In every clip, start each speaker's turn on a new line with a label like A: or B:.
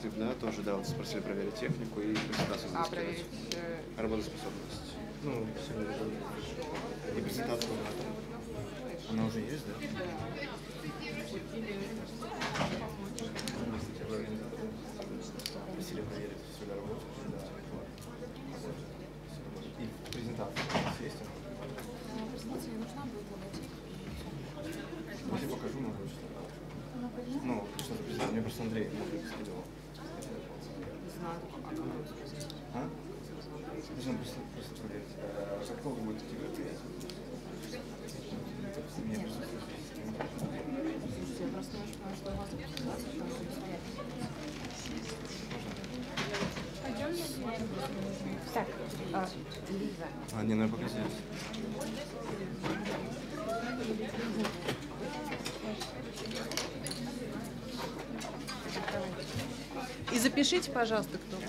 A: скрипт, да, тоже, да, вот спросили проверить технику и презентацию заскивать.
B: Проверить...
A: Работоспособность. Ну, и презентацию надо. Она уже есть, да? Просили проверить всю работу. И презентация есть?
C: Презентация не нужна будет войти.
A: Я покажу, могу что-то. Ну, что-то презентация. Мне просто Андрей скидывал.
B: Не знаю, а как она сказать?
A: А? Нужно просто проверить. Как долго будет идти мероприятие? Мне просто
C: Я просто не очень понимаю, что у вас презентация, потому что
B: Так, Лиза.
A: Не, ну я пока здесь.
B: И запишите, пожалуйста, кто был.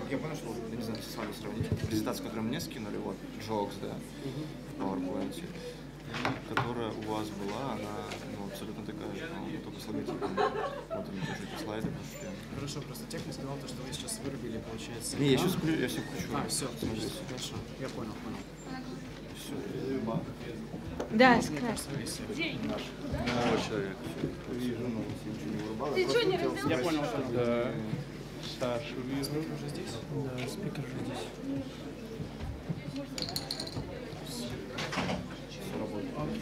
A: Я понял, что, я не знаю, с вами сравнить. Презентацию, которую мне скинули, вот, Jokes, да, в PowerPoint, которая у вас была, она абсолютно такая же, но только с логотипом. Вот они тоже эти слайды пошли.
D: Хорошо, просто техник сказал, что вы сейчас вырубили, получается.
A: Не, я сейчас включу, я все включу.
D: Все, хорошо, я понял.
A: Все.
B: Да, скрас.
A: Человек. Вижу, но ничего не вырубал.
C: Ты что, не раздел?
D: Я понял, что
E: Да. Саша, вижу.
D: уже здесь?
E: Да, спикер уже здесь.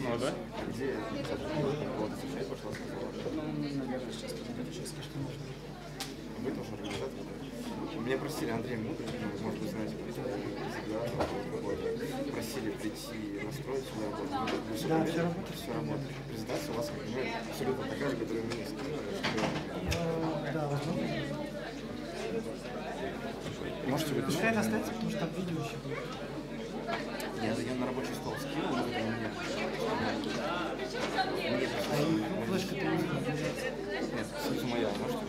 E: Ну да?
A: Где? Вот, сейчас пошла сказала.
D: Наверное, сейчас что можно.
A: Вы тоже организатор? Меня просили, Андрей, может быть, знаете, просили прийти настроить свою работу.
E: Да, все работает.
A: Все работает. Презентация у вас, как понимаете, абсолютно такая же, которую мне скинули.
E: Да, возможно.
A: Можете вы
E: Пускай это останется, потому что там видео еще будет.
A: Я на рабочий стол скинул, но это мне.
E: Флешка ты не знаешь.
A: Нет, это моя, можете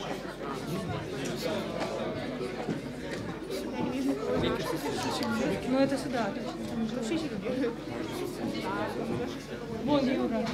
C: Ну это сюда. Вообще сюда. Вон Юра.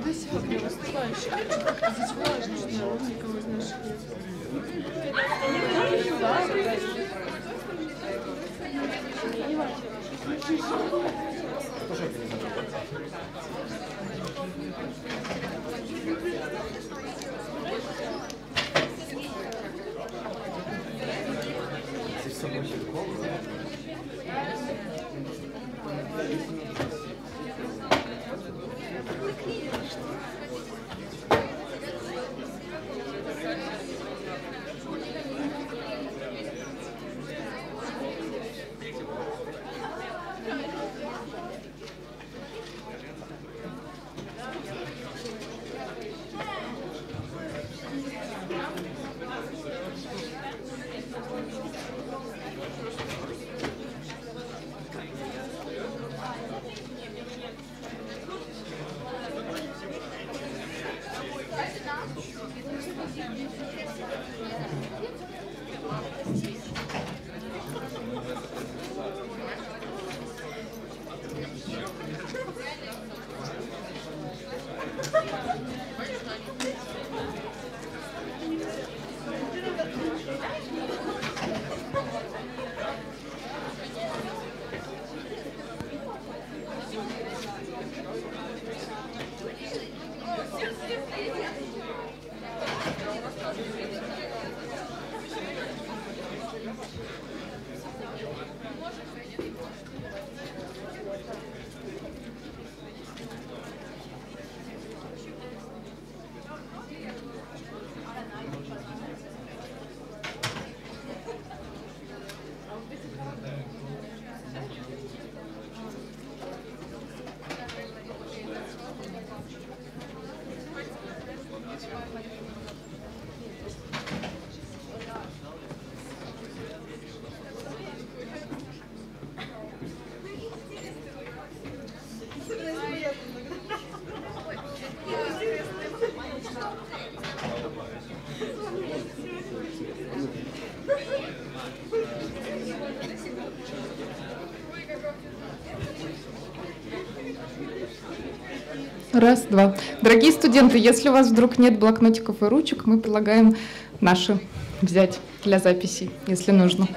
B: Красиво.
E: собой целиком, да?
F: Раз, два. Дорогие студенты, если у вас вдруг нет блокнотиков и ручек, мы предлагаем наши взять для записи, если нужно.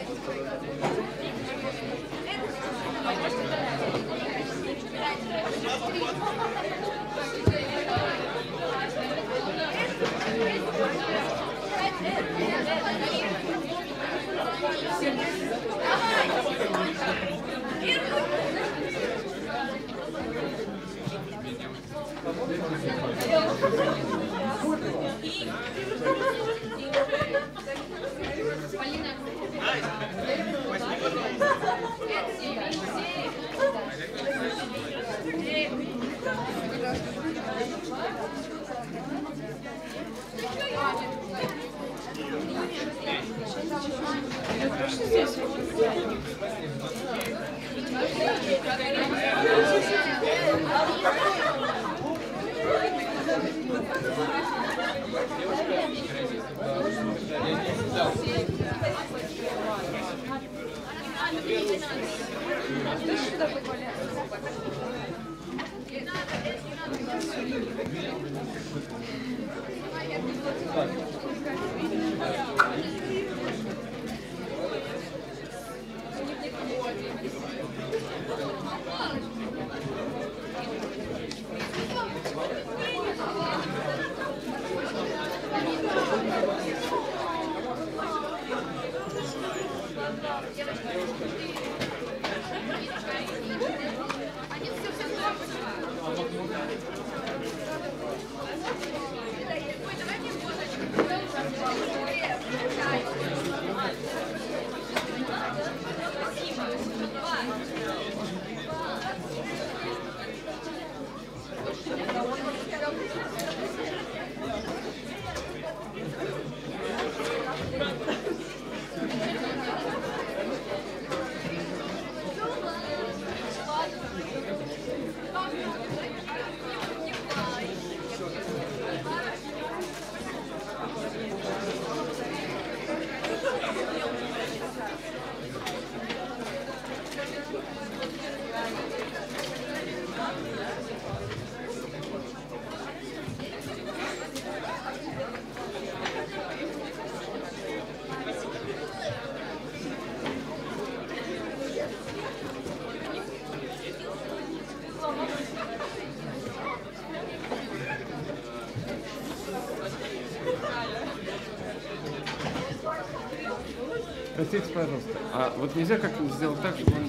G: Простите, пожалуйста, а вот нельзя как-то сделать так, чтобы он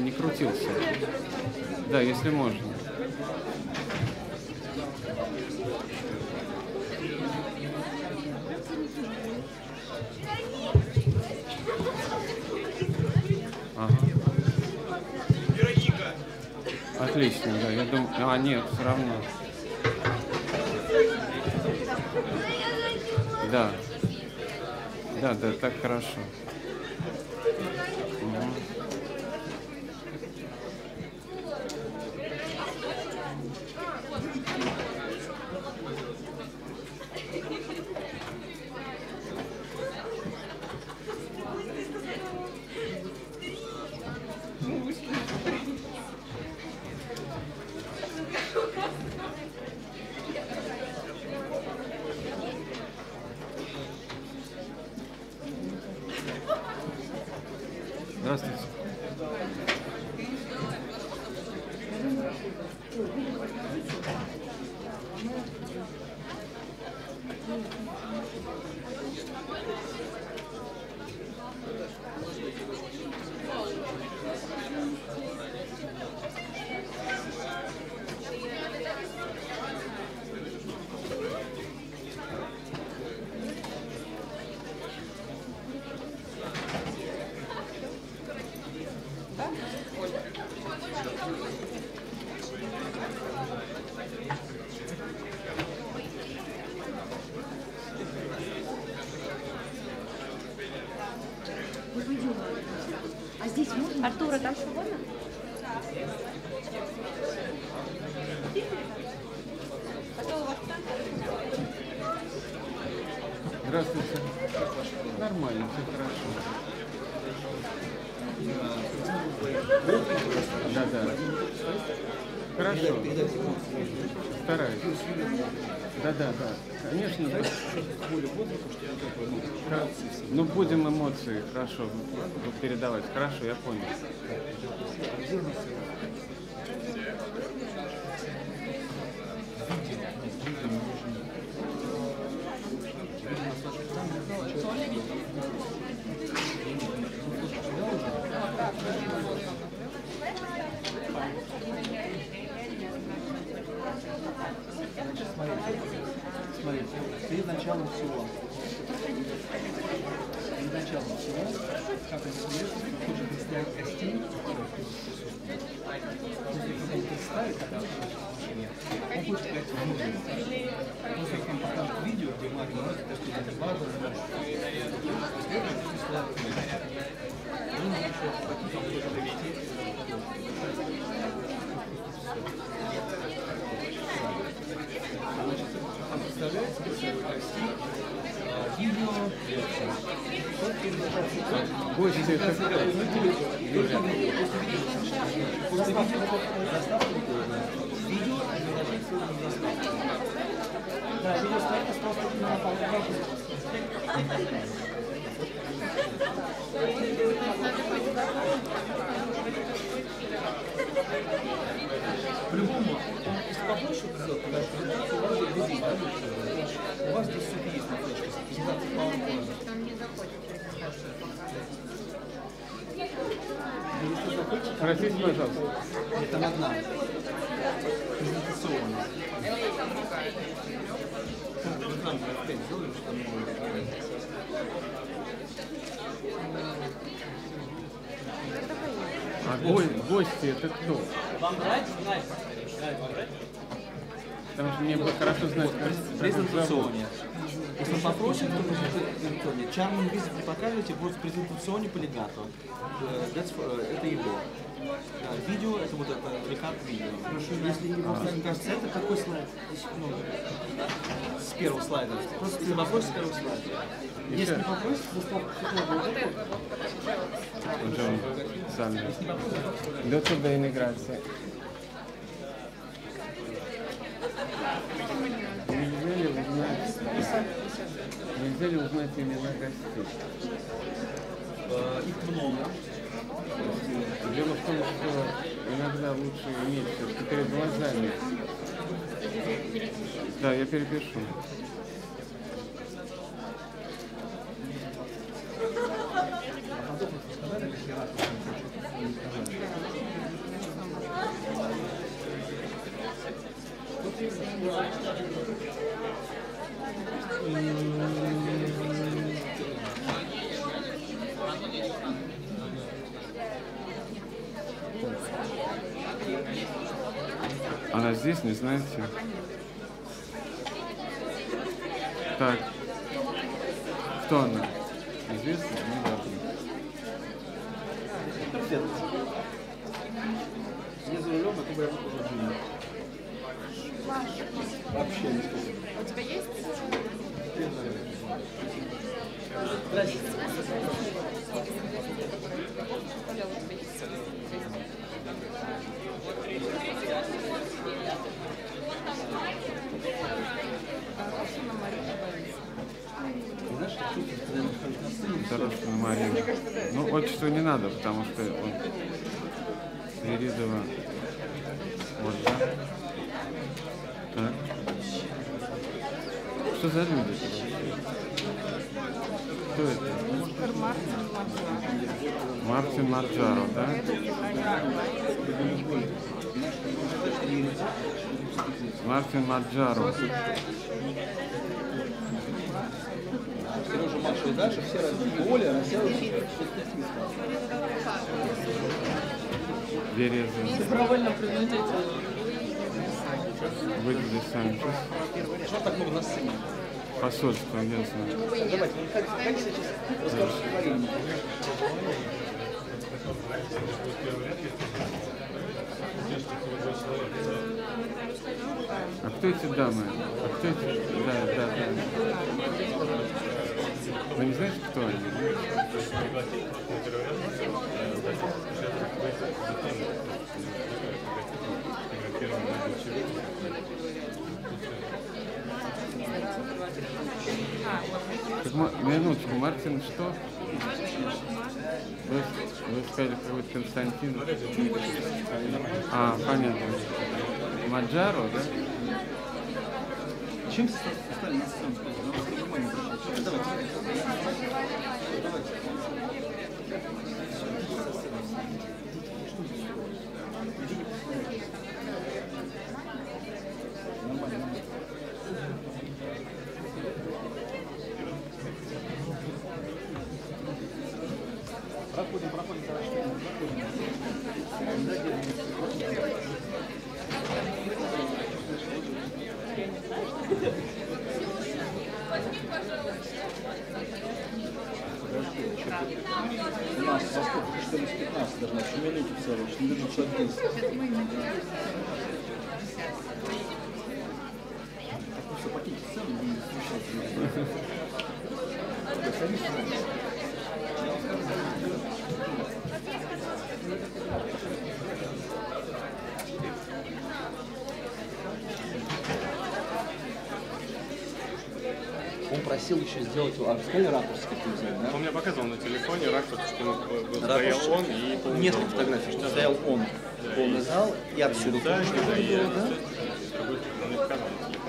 G: не крутился? Да, если можно. Ага. Отлично, да, я думаю... А, нет, все равно. Да. Да, да, так хорошо. Угу. Здравствуйте.
C: А здесь можно? Артура, там свободно?
G: Здравствуйте. Нормально, все хорошо. Да, да. Хорошо. Стараюсь. Да, да, да. Конечно, да. Ну, будем эмоции, хорошо, передавать. Хорошо, я понял.
E: Смотрите, перед началом всего, как это интересно, хочет представить гостей, которые присутствуют. Если кто-то представит, когда он будет сказать видео. После как он покажет видео, где Мария говорит, что это важно, представляете, видео,
G: Гости это кто?
E: после видео заставку видео, да, видео стоит, осталось только на полгода. По-любому, если побольше сделать, когда презентацию, у вас здесь видео, у вас здесь все есть на флешке, презентация PowerPoint.
G: Простите, пожалуйста.
E: Это одна. Презентационная.
G: А гости это кто?
E: Вам нравится? Нравится.
G: Потому что мне бы хорошо знать, как
E: Презентационная. Если попросим, то презентационная. Чарман визит не показывайте, будет в презентационной полигату. Это его. Да, видео, это вот это рекап видео. Если не кажется, это какой слайд? Ну, с первого слайда. Просто если попросите с первого слайда. Если не попросите, то вот это.
G: Джон, сами. До туда иммиграция. Нельзя ли узнать имена гостей?
E: Их много.
G: Дело в том, что иногда лучше иметь все-таки перед глазами. Да, я перепишу. Она здесь, не знаете? Так. Кто она? Известно? Не важно.
E: Я за рулем, а ты бы я тоже живу. Вообще не скажу.
B: У тебя есть?
G: Дорожная Мария. Ну, отчество не надо, потому что он Свиридова. Вот, да? Так. Что за люди? Кто это? Мартин Марджаро, да? Мартин Марджаро.
E: Сережа, Маша и Даша, все разные. Оля, она села и
G: Береза.
B: Добровольно принудительно.
G: Выглядит сами.
E: что так много на сцене?
G: Посольство, ясно.
E: Давайте, как сейчас расскажешь говорение?
G: А кто эти дамы? А кто эти? Да. Вы не знаете, кто они? Так, минуточку, Мартин что? Вы сказали какой-то Константин. А, понятно. Маджаро, да?
E: Чем стали на сцену? Давайте. Проходим, У нас во сколько? 14:15 должна, еще минуту целую, еще не должен человек 10. Так, все, покиньте сцену, не смущайтесь. Он просил еще сделать, сказали ракурс какой взять, да?
A: Он мне показывал на телефоне ракурс, что
E: Ракурс.
A: стоял он и полный
E: Несколько
A: зал.
E: фотографий, что стоял он, полный зал, и отсюда
A: Да,
E: тоже
A: да,
E: было,
A: я
E: да?
A: он мне показывал на телефоне.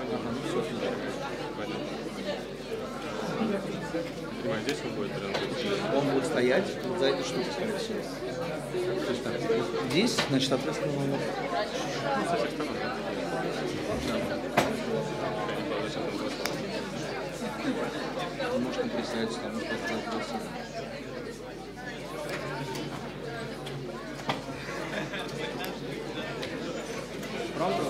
A: Понимаю, здесь он будет рядом.
E: Он будет стоять вот за этой штукой, скорее всего. То есть так, вот здесь, значит, ответственно номер.
A: Со всех сторон.
E: Можно присядь, там, может, ответственно. Правда?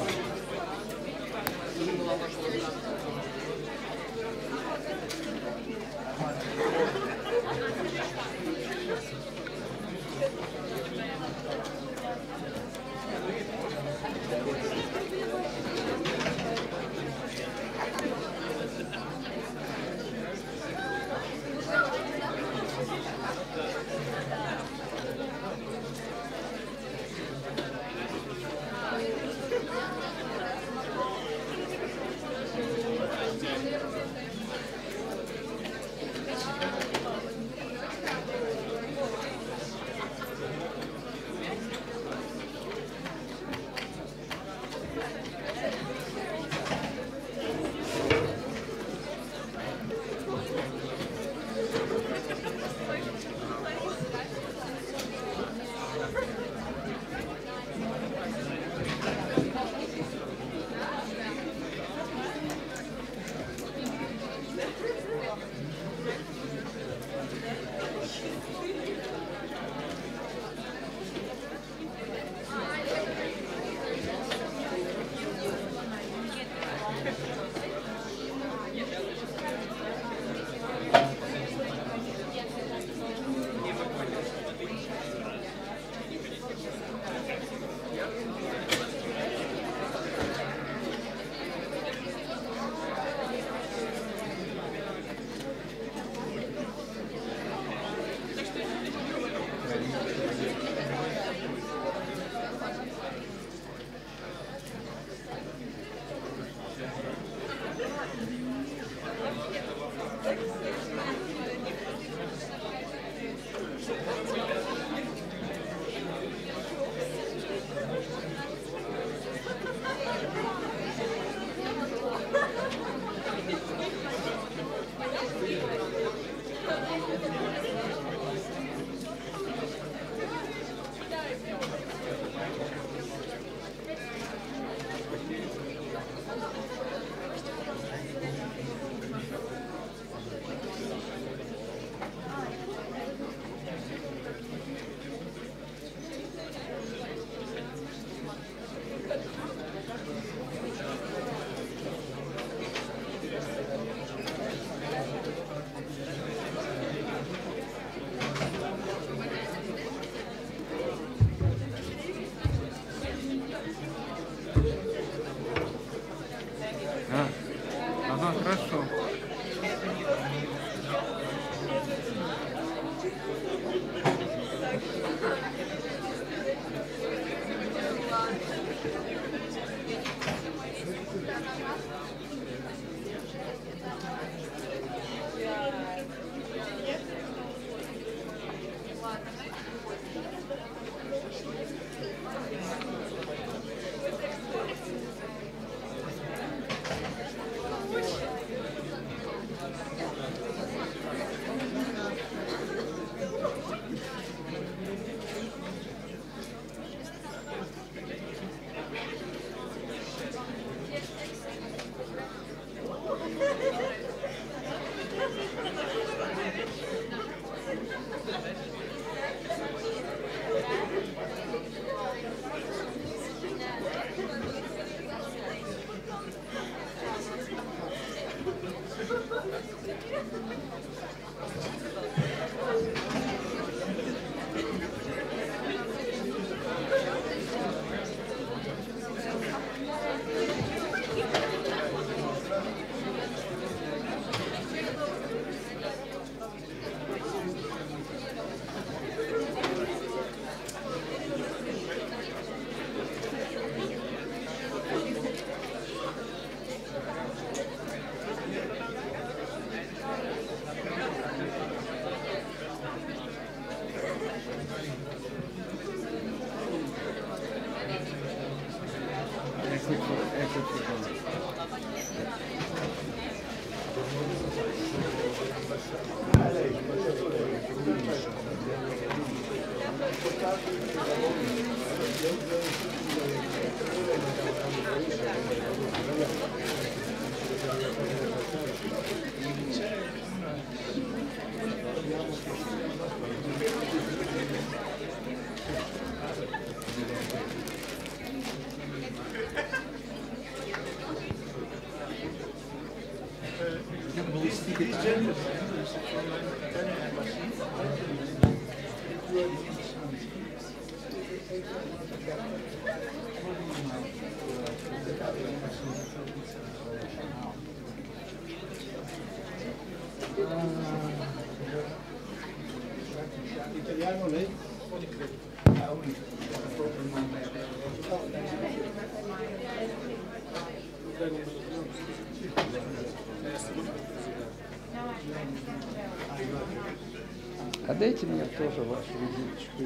H: А дайте мне тоже вашу визиточку.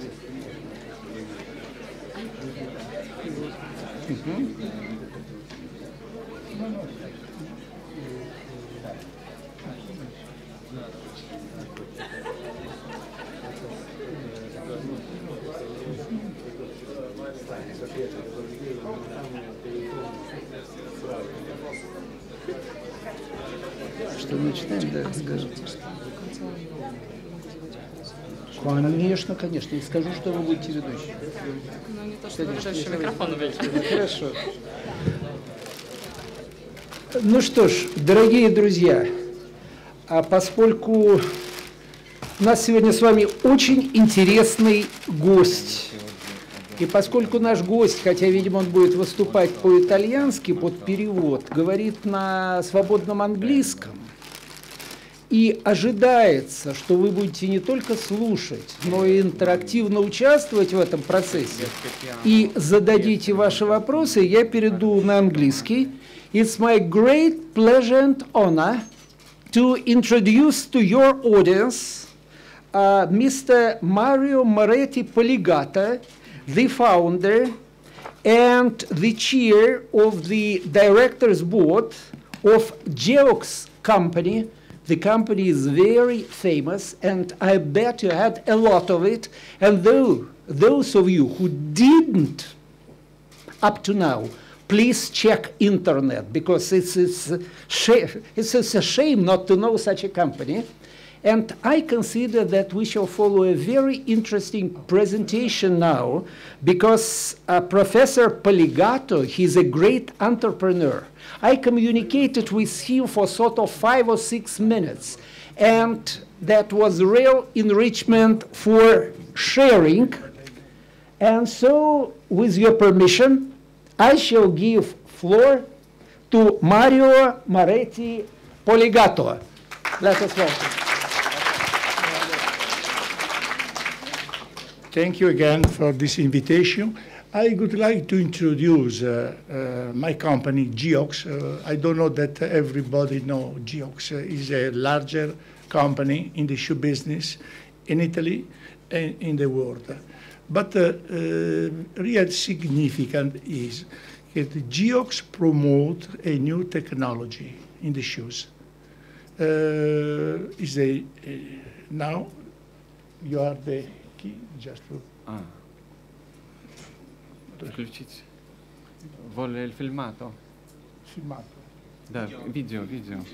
H: Что, начинаем? Да, скажите. Конечно, конечно. И скажу, что вы будете ведущим.
B: Ну, не то, что вы ведущий, микрофон уберите.
H: Хорошо. Ну что ж, дорогие друзья, а поскольку у нас сегодня с вами очень интересный гость, и поскольку наш гость, хотя, видимо, он будет выступать по-итальянски под перевод, говорит на свободном английском, и ожидается, что вы будете не только слушать, но и интерактивно участвовать в этом процессе и зададите ваши вопросы, я перейду на английский. It's my great pleasure and honor to introduce to your audience Mr. Mario Moretti Poligato, the founder and the chair of the directors board of Geox company. The company is very famous, and I bet you had a lot of it. And those of you who didn't up to now, please check internet, because it's a shame not to know such a company. And I consider that we shall follow a very interesting presentation now, because Professor Poligato, he's a great entrepreneur. I communicated with him for sort of 5 or 6 minutes, and that was real enrichment for sharing. And so, with your permission, I shall give floor to Mario Moretti Poligato. Let us welcome.
I: Thank you again for this invitation. I would like to introduce my company, Geox. I don't know that everybody knows Geox is a larger company in the shoe business in Italy and in the world. But real significant is that Geox promote a new technology in the shoes. Now you are the key just to...
G: Включить. Vuole il filmato?
I: Filmato.
G: Да, видео.
I: Video.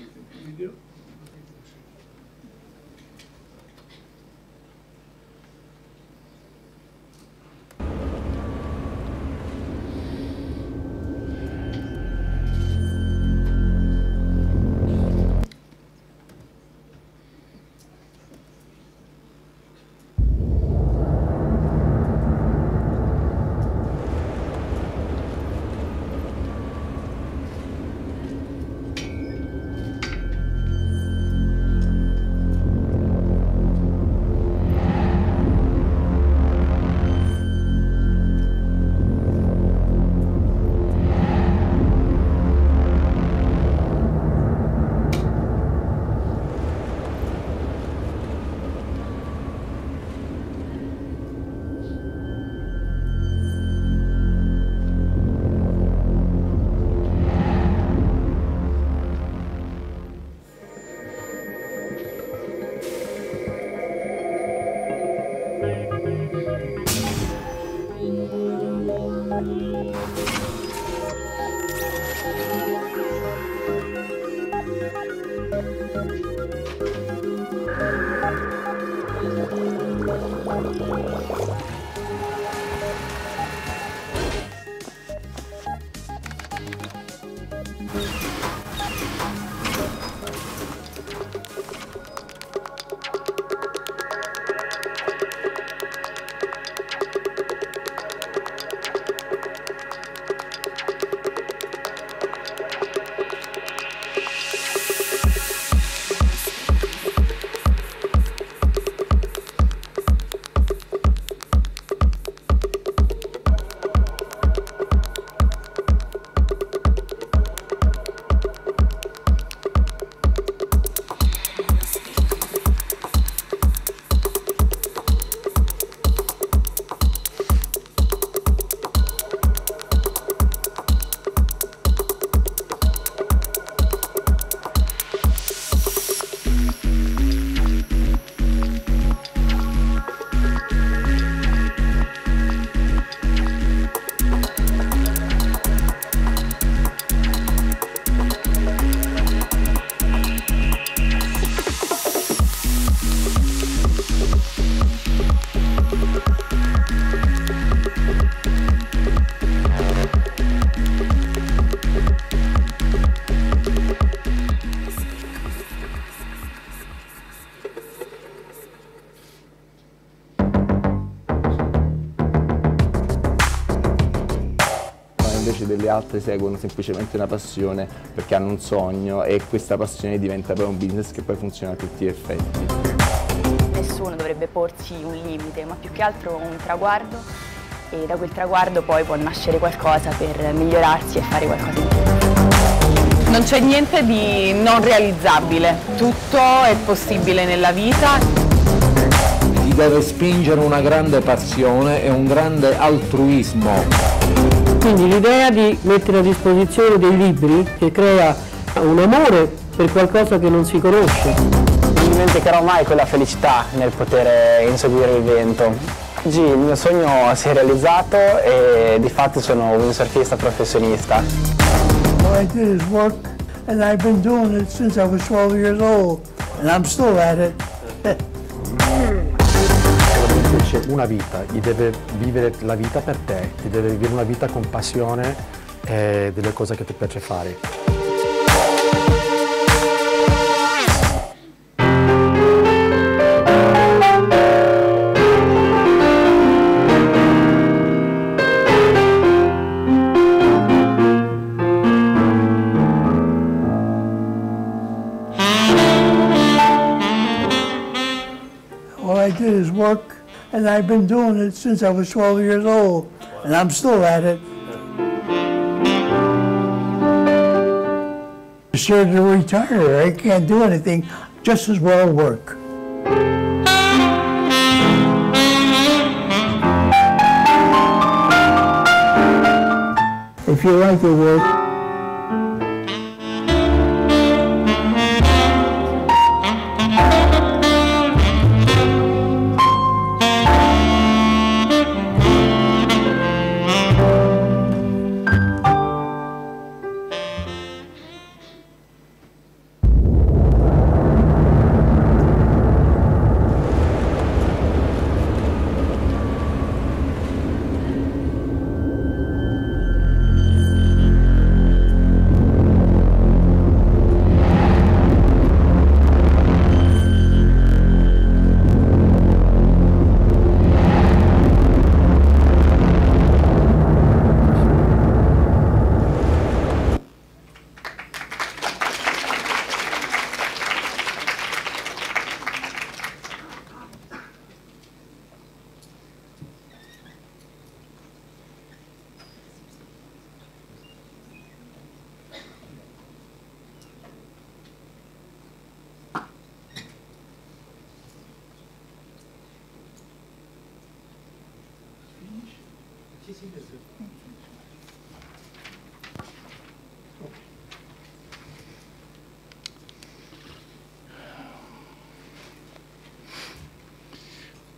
J: Invece delle altre seguono semplicemente una passione perché hanno un sogno e questa passione diventa poi un business che poi funziona a tutti gli effetti.
K: Nessuno dovrebbe porsi un limite, ma più che altro un traguardo, e da quel traguardo poi può nascere qualcosa per migliorarsi e fare qualcosa in più.
L: Non c'è niente di non realizzabile, tutto è possibile nella vita.
M: Ti deve spingere una grande passione e un grande altruismo.
N: Quindi l'idea di mettere a disposizione dei libri che crea un amore per qualcosa che non si conosce.
O: Non dimenticherò mai quella felicità nel poter inseguire il vento. Oggi il mio sogno si è realizzato e di fatto sono un windsurfista professionista.
P: All I did is work and I've been doing it since I was 12 years old and I'm still at it.
Q: C'è una vita, gli deve vivere la vita per te, ti deve vivere una vita con passione e delle cose che ti piace fare.
P: All I did is work and I've been doing it since I was 12 years old and I'm still at it. Sure to retire, I can't do anything, just as well work. If you like your work,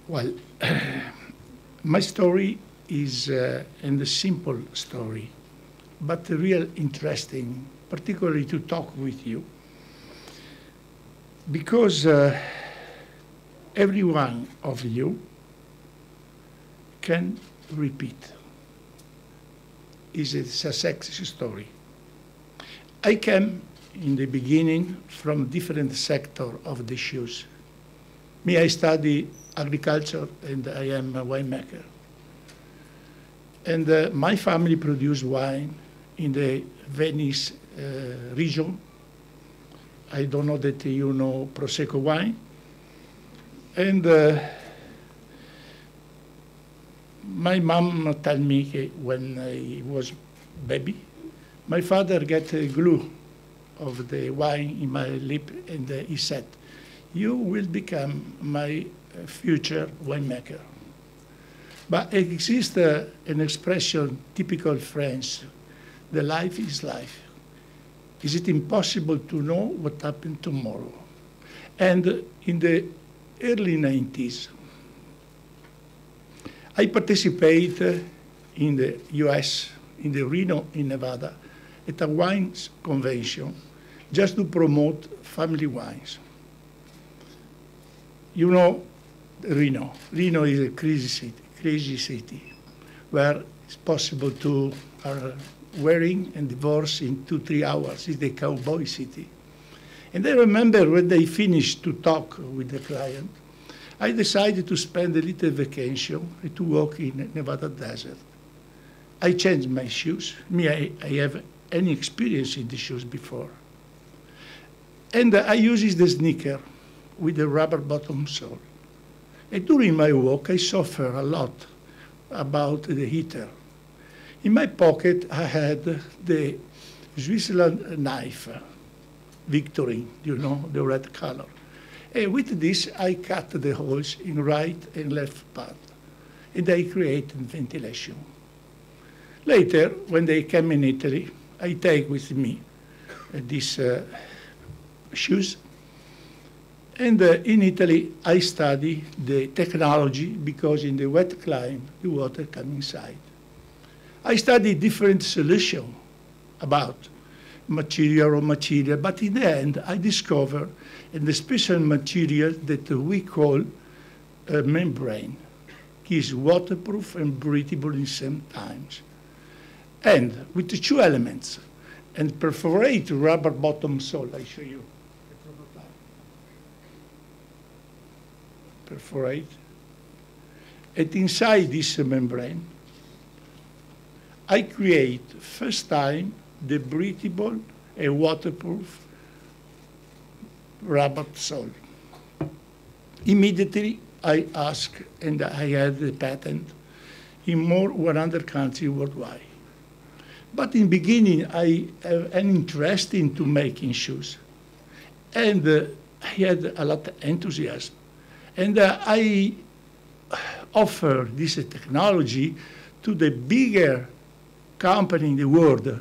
I: Well, my story is a simple story, but real interesting, particularly to talk with you. Because every one of you can repeat. It's a success story. I came in the beginning from different sector of the shoes. Me, I study agriculture and I am a winemaker. And my family produced wine in the Venice region. I don't know that you know Prosecco wine. And my mom told me when I was baby, my father got a glue of the wine in my lip and he said, you will become my future winemaker. But it exists an expression typical French, the life is life. Is it impossible to know what happened tomorrow? And in the early 90s, I participated in the US, in the Reno, in Nevada, at a wine convention just to promote family wines. You know Reno. Reno is a crazy city where it's possible to wedding and divorce in 2-3 hours. It's the cowboy city. And I remember when they finished to talk with the client, I decided to spend a little vacation to walk in Nevada desert. I changed my shoes. Me, I have any experience in the shoes before. And I used the sneaker with the rubber bottom sole. And during my walk, I suffered a lot about the heater. In my pocket, I had the Switzerland knife, Victory, you know, the red color. And with this, I cut the holes in right and left part, and I created ventilation. Later, when they came in Italy, I take with me these shoes. And in Italy, I study the technology because in the wet climate, the water comes inside. I study different solutions about material, but in the end, I discover the special material that we call a membrane, which is waterproof and breathable in the same times. And with the two elements, and perforate rubber bottom sole, I show you. Perforate. And inside this membrane, I create first time the breathable and waterproof rubber sole. Immediately I ask, and I had the patent in more 100 countries worldwide. But in beginning, I have an interest into making shoes. And I had a lot of enthusiasm. And I offer this technology to the bigger company in the world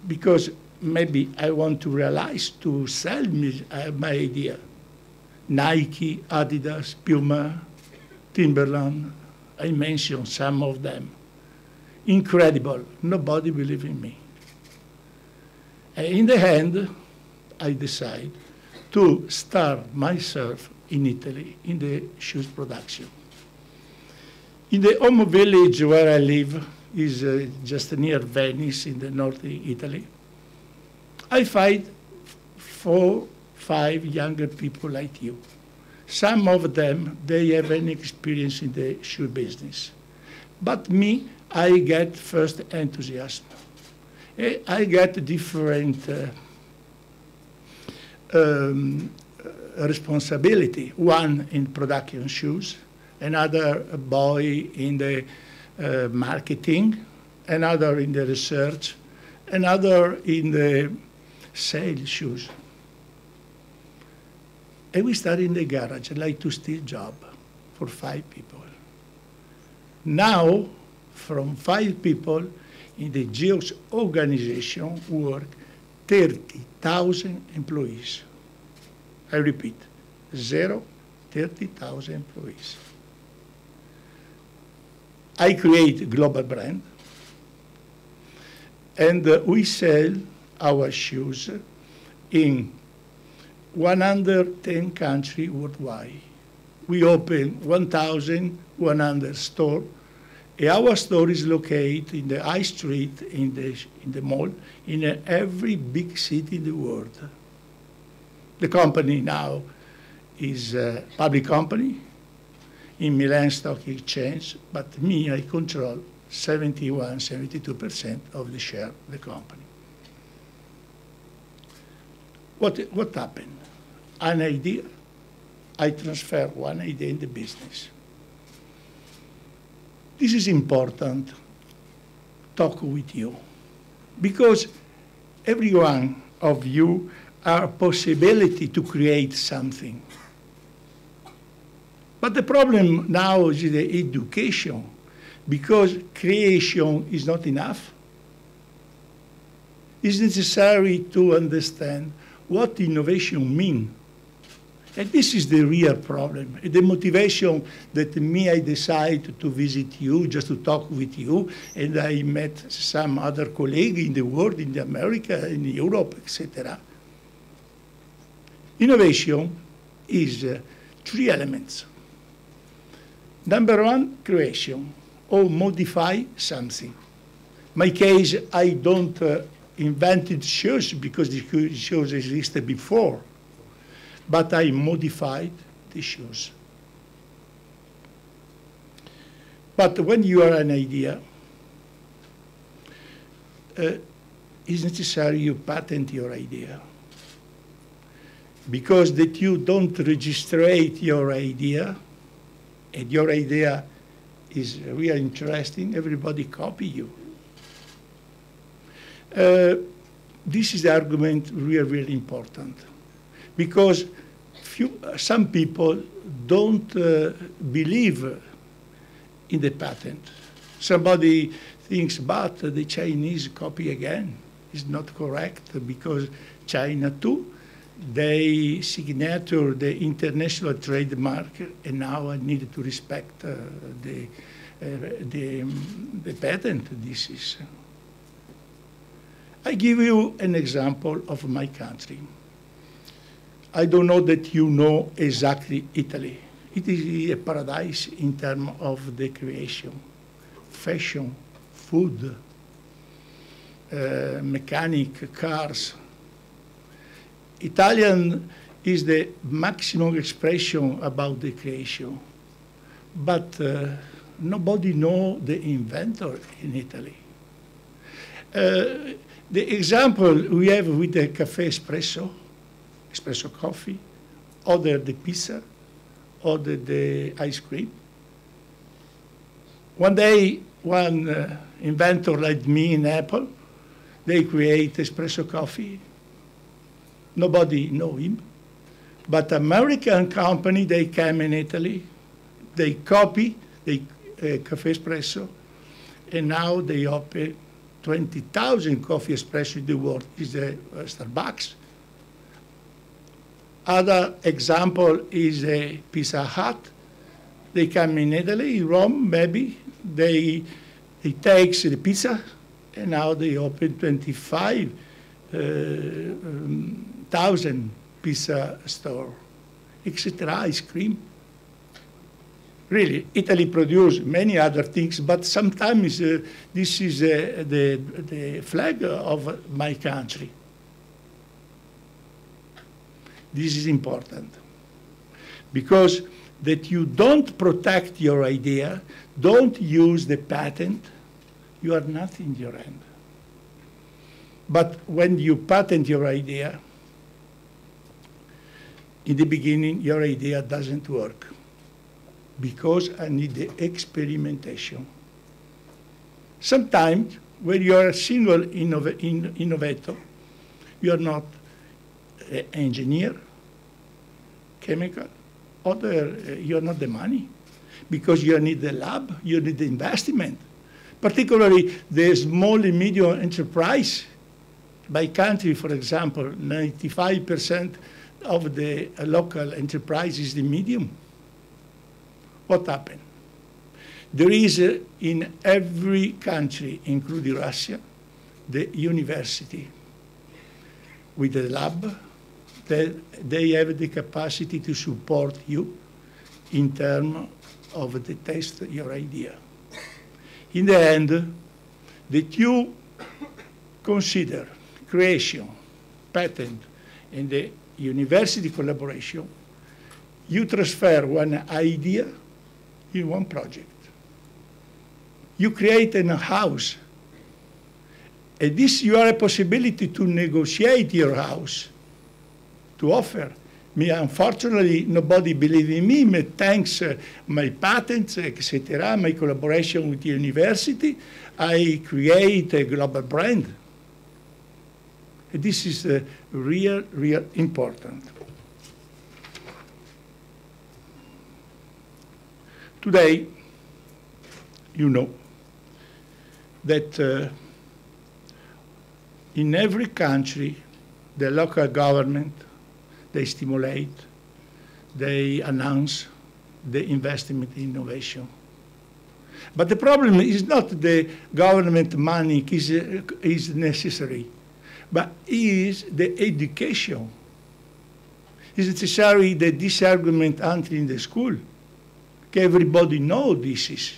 I: because maybe I want to realize to sell me my idea. Nike, Adidas, Puma, Timberland, I mentioned some of them. Incredible, nobody believed in me. And in the end, I decide to start myself in Italy in the shoes production. In the home village where I live is just near Venice in the north of Italy. I find 4-5 younger people like you. Some of them, they have any experience in the shoe business. But me, I get first enthusiasm. I get different responsibility. One in production shoes, another boy in the marketing, another in the research, another in the sales shoes. And we started in the garage, like to steal job for 5 people. Now, from 5 people in the Geox organization work 30,000 employees. I repeat, 30,000 employees. I create a global brand, and we sell our shoes in 110 countries worldwide. We open 1,100 stores. Our store is located in the high street, in the mall, in every big city in the world. The company now is a public company in Milan Stock Exchange, but me, I control 72% of the share of the company. What happened? An idea. I transfer one idea in the business. This is important, talk with you, because every one of you have a possibility to create something. But the problem now is the education, because creation is not enough. It's necessary to understand what innovation means. And this is the real problem. The motivation that I decided to visit you, just to talk with you, and I met some other colleagues in the world, in America, in Europe, etc. Innovation is 3 elements. Number 1, creation, or modify something. In my case, I don't invented shoes because the shoes existed before, but I modified the shoes. But when you are an idea, it's necessary you patent your idea. Because that you don't registrate your idea, and your idea is really interesting, everybody copy you. This is the argument really important. Because some people don't believe in the patent. Somebody thinks, but the Chinese copy again. It's not correct, because China too, they signature the international trademark, and now I need to respect the patent. This is. I give you an example of my country. I don't know that you know exactly Italy. It is a paradise in terms of the creation, fashion, food, mechanic, cars. Italian is the maximum expression about the creation, but nobody knows the inventor in Italy. The example we have with the cafe espresso coffee, other the pizza, other the ice cream. One day, one inventor like me in Apple, they create espresso coffee. Nobody know him. But American company, they came in Italy, they copy the cafe espresso, and now they open 20,000 coffee espresso in the world. Is the Starbucks. Other example is a Pizza Hut. They come in Italy, in Rome, maybe. They take the pizza, and now they open 25,000 pizza store, etc. Ice cream. Really, Italy produces many other things, but sometimes this is the flag of my country. This is important, because that you don't protect your idea, don't use the patent, you are not in your hand. But when you patent your idea, in the beginning, your idea doesn't work, because I need the experimentation. Sometimes, when you are a single innovator, you are not an engineer, chemical, you're not the money, because you need the lab, you need the investment. Particularly the small and medium enterprise. By country, for example, 95% of the local enterprise is the medium. What happened? There is in every country, including Russia, the university with the lab, that they have the capacity to support you in terms of the test your idea. In the end, that you consider creation, patent, and the university collaboration, you transfer one idea in one project. You create a house, and this you have a possibility to negotiate your house, to offer. Me, unfortunately, nobody believes in me, but thanks my patents, etc., my collaboration with the university, I create a global brand. And this is real important. Today, you know that in every country, the local government, they stimulate, they announce the investment in innovation. But the problem is not the government money is necessary, but is the education. It's necessary that this argument enter in the school. Everybody knows this is.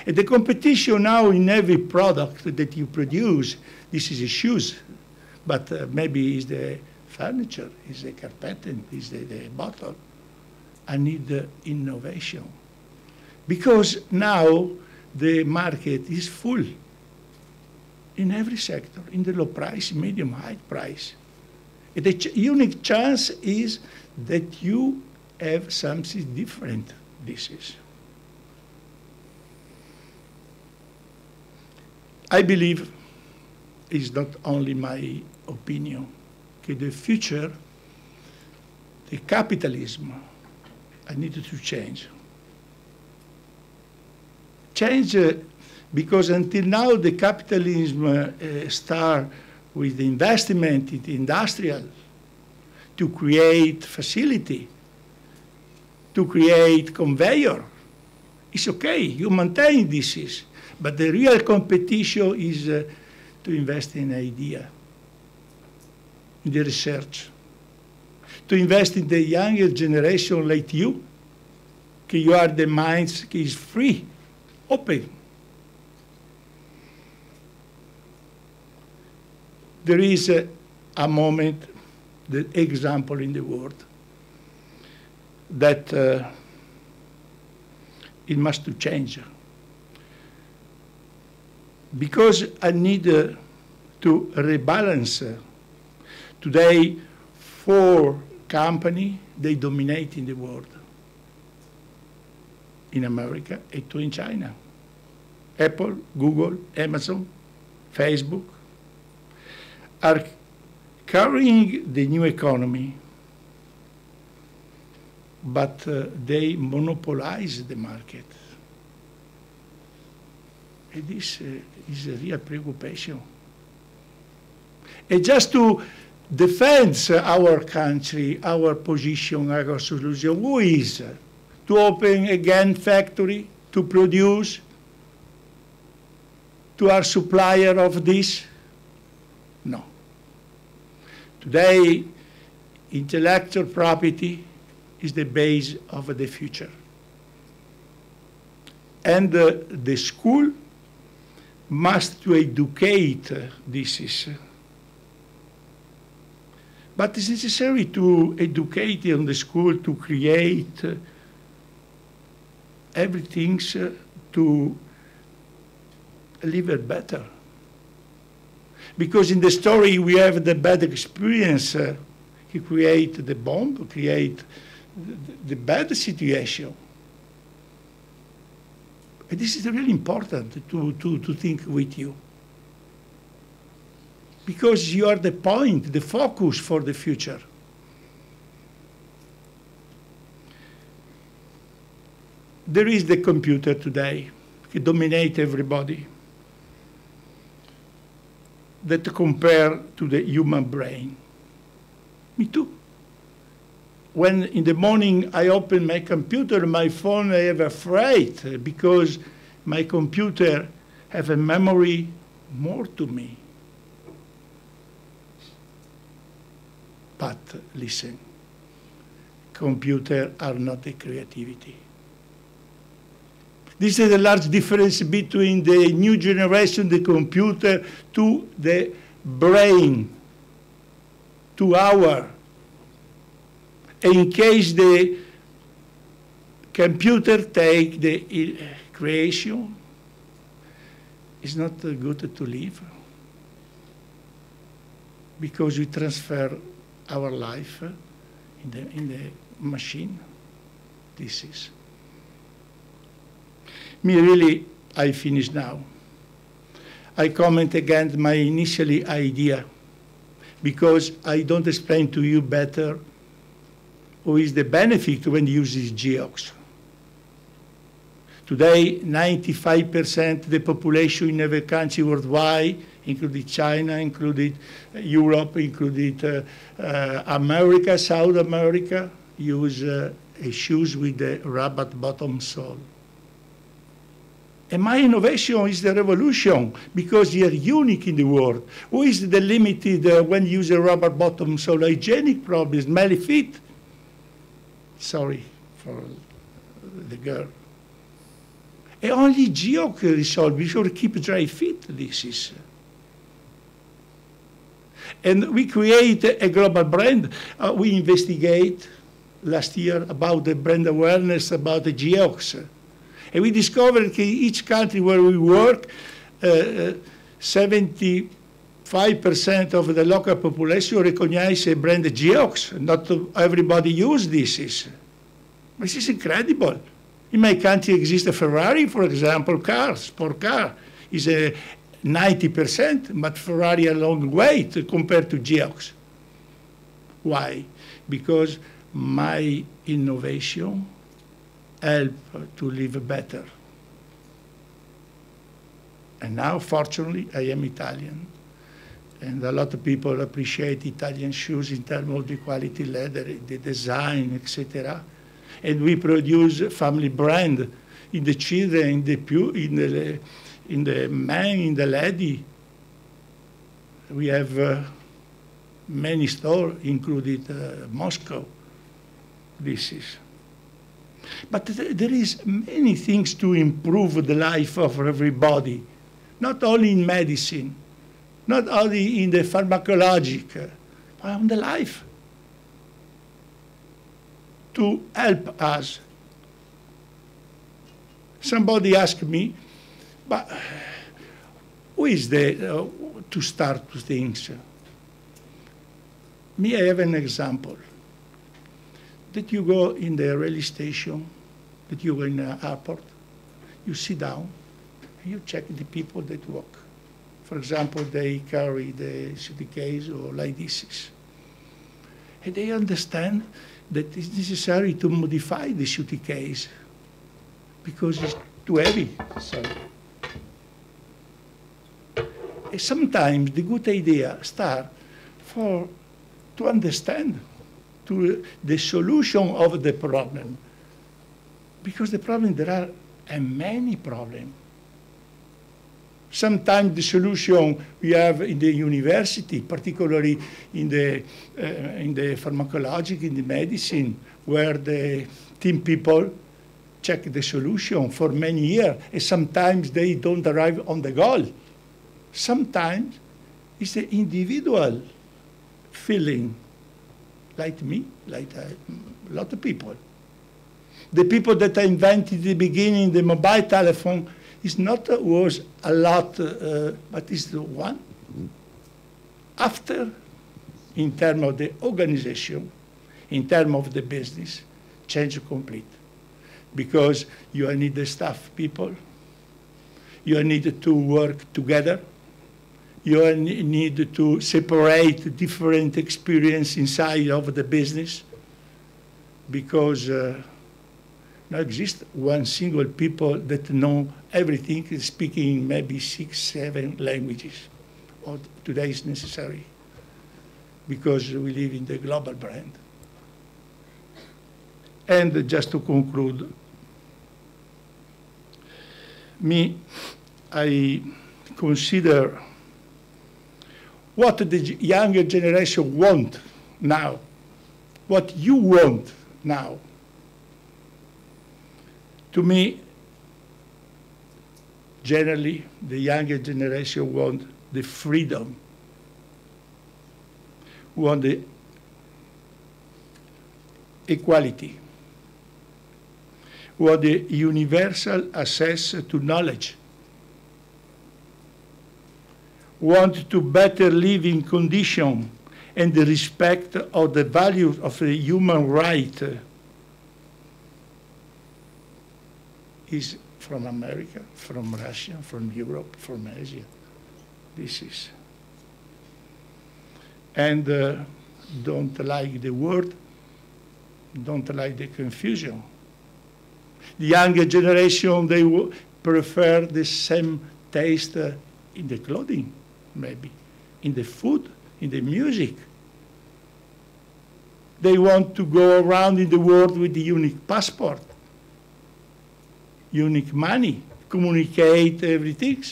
I: And the competition now in every product that you produce, this is shoes, but maybe is the furniture, is the carpet, is the bottle. I need the innovation. Because now the market is full in every sector, in the low price, medium, high price. And the unique chance is that you have something different. This is. I believe, it's not only my opinion, that the future, the capitalism, I need to change. Change because until now the capitalism start with the investment in the industrial to create facility, to create conveyor. It's okay, you maintain this, but the real competition is to invest in idea, in the research, to invest in the younger generation like you. You are the minds is free, open. There is a moment, the example in the world, that it must to change. Because I need to rebalance. Today, 4 companies, they dominate in the world. In America and 2 in China. Apple, Google, Amazon, Facebook are carrying the new economy, but they monopolize the market. And this is a real preoccupation. And just to defend our country, our position, our solution, who is to open again factory, to produce, to our supplier of this? No. Today, intellectual property is the base of the future. And the school must to educate this. But it's necessary to educate in the school to create everything to live better. Because in the story we have the bad experience, he create the bomb, create the bad situation. And this is really important to think with you. Because you are the point, the focus for the future. There is the computer today, it dominates everybody, that compare to the human brain. Me too. When in the morning I open my computer, my phone, I am afraid because my computer have a memory more to me. But listen, computers are not the creativity. This is a large difference between the new generation, the computer, to the brain, to our. In case the computer take the creation, it's not good to live, because we transfer our life in the machine. This is. Me really, I finish now. I comment again my initially idea, because I don't explain to you better what is the benefit when you use this geox. Today, 95% of the population in every country worldwide, including China, including Europe, including America, South America, use shoes with the rubber bottom sole. And my innovation is the revolution, because you are unique in the world. Who is the limited when you use a rubber bottom sole? Hygienic problems, smelly feet. Sorry for the girl. And only geox resolve. We should keep dry feet. This is. And we create a global brand. We investigate last year about the brand awareness about the geox. And we discovered that each country where we work, 75% of the local population recognize a brand geox. Not everybody uses this. This is incredible. In my country exists a Ferrari, for example, sport car, is a 90%, but Ferrari a long way compared to geox. Why? Because my innovation help to live better. And now, fortunately, I am Italian. And a lot of people appreciate Italian shoes in terms of the quality leather, the design, etc. And we produce a family brand in the children, in the man, in the lady. We have many stores, including Moscow. This is. But there is many things to improve the life of everybody, not only in medicine, not only in the pharmacologic, but on the life, to help us. Somebody asked me, but who is the to start things? Me, I have an example. That you go in the railway station, that you go in the airport, you sit down, and you check the people that walk. For example, they carry the suitcase or like this. And they understand that it's necessary to modify the suitcase because it's too heavy. So, sometimes the good idea start to understand the solution of the problem. Because the problem, there are many problems. Sometimes the solution we have in the university, particularly in the pharmacologic, in the medicine, where the team people check the solution for many years, and sometimes they don't arrive on the goal. Sometimes it's the individual feeling, like me, like a lot of people. The people that I invented at the beginning, the mobile telephone, was a lot, but it's the one. After, in terms of the organization, in terms of the business, change complete. Because you need the staff people, you need to work together, you need to separate different experience inside of the business, because there exists one single people that know everything, speaking maybe 6, 7 languages. Today is necessary, because we live in the global brand. And just to conclude, I consider what the younger generation want now, what you want now. To me, generally, the younger generation want the freedom, want the equality, want the universal access to knowledge, want to better living condition and the respect of the values of the human right is from America, from Russia, from Europe, from Asia. This is. And don't like the word, don't like the confusion. The younger generation, they prefer the same taste in the clothing, maybe, in the food, in the music. They want to go around in the world with the unique passport, unique money, communicate everything.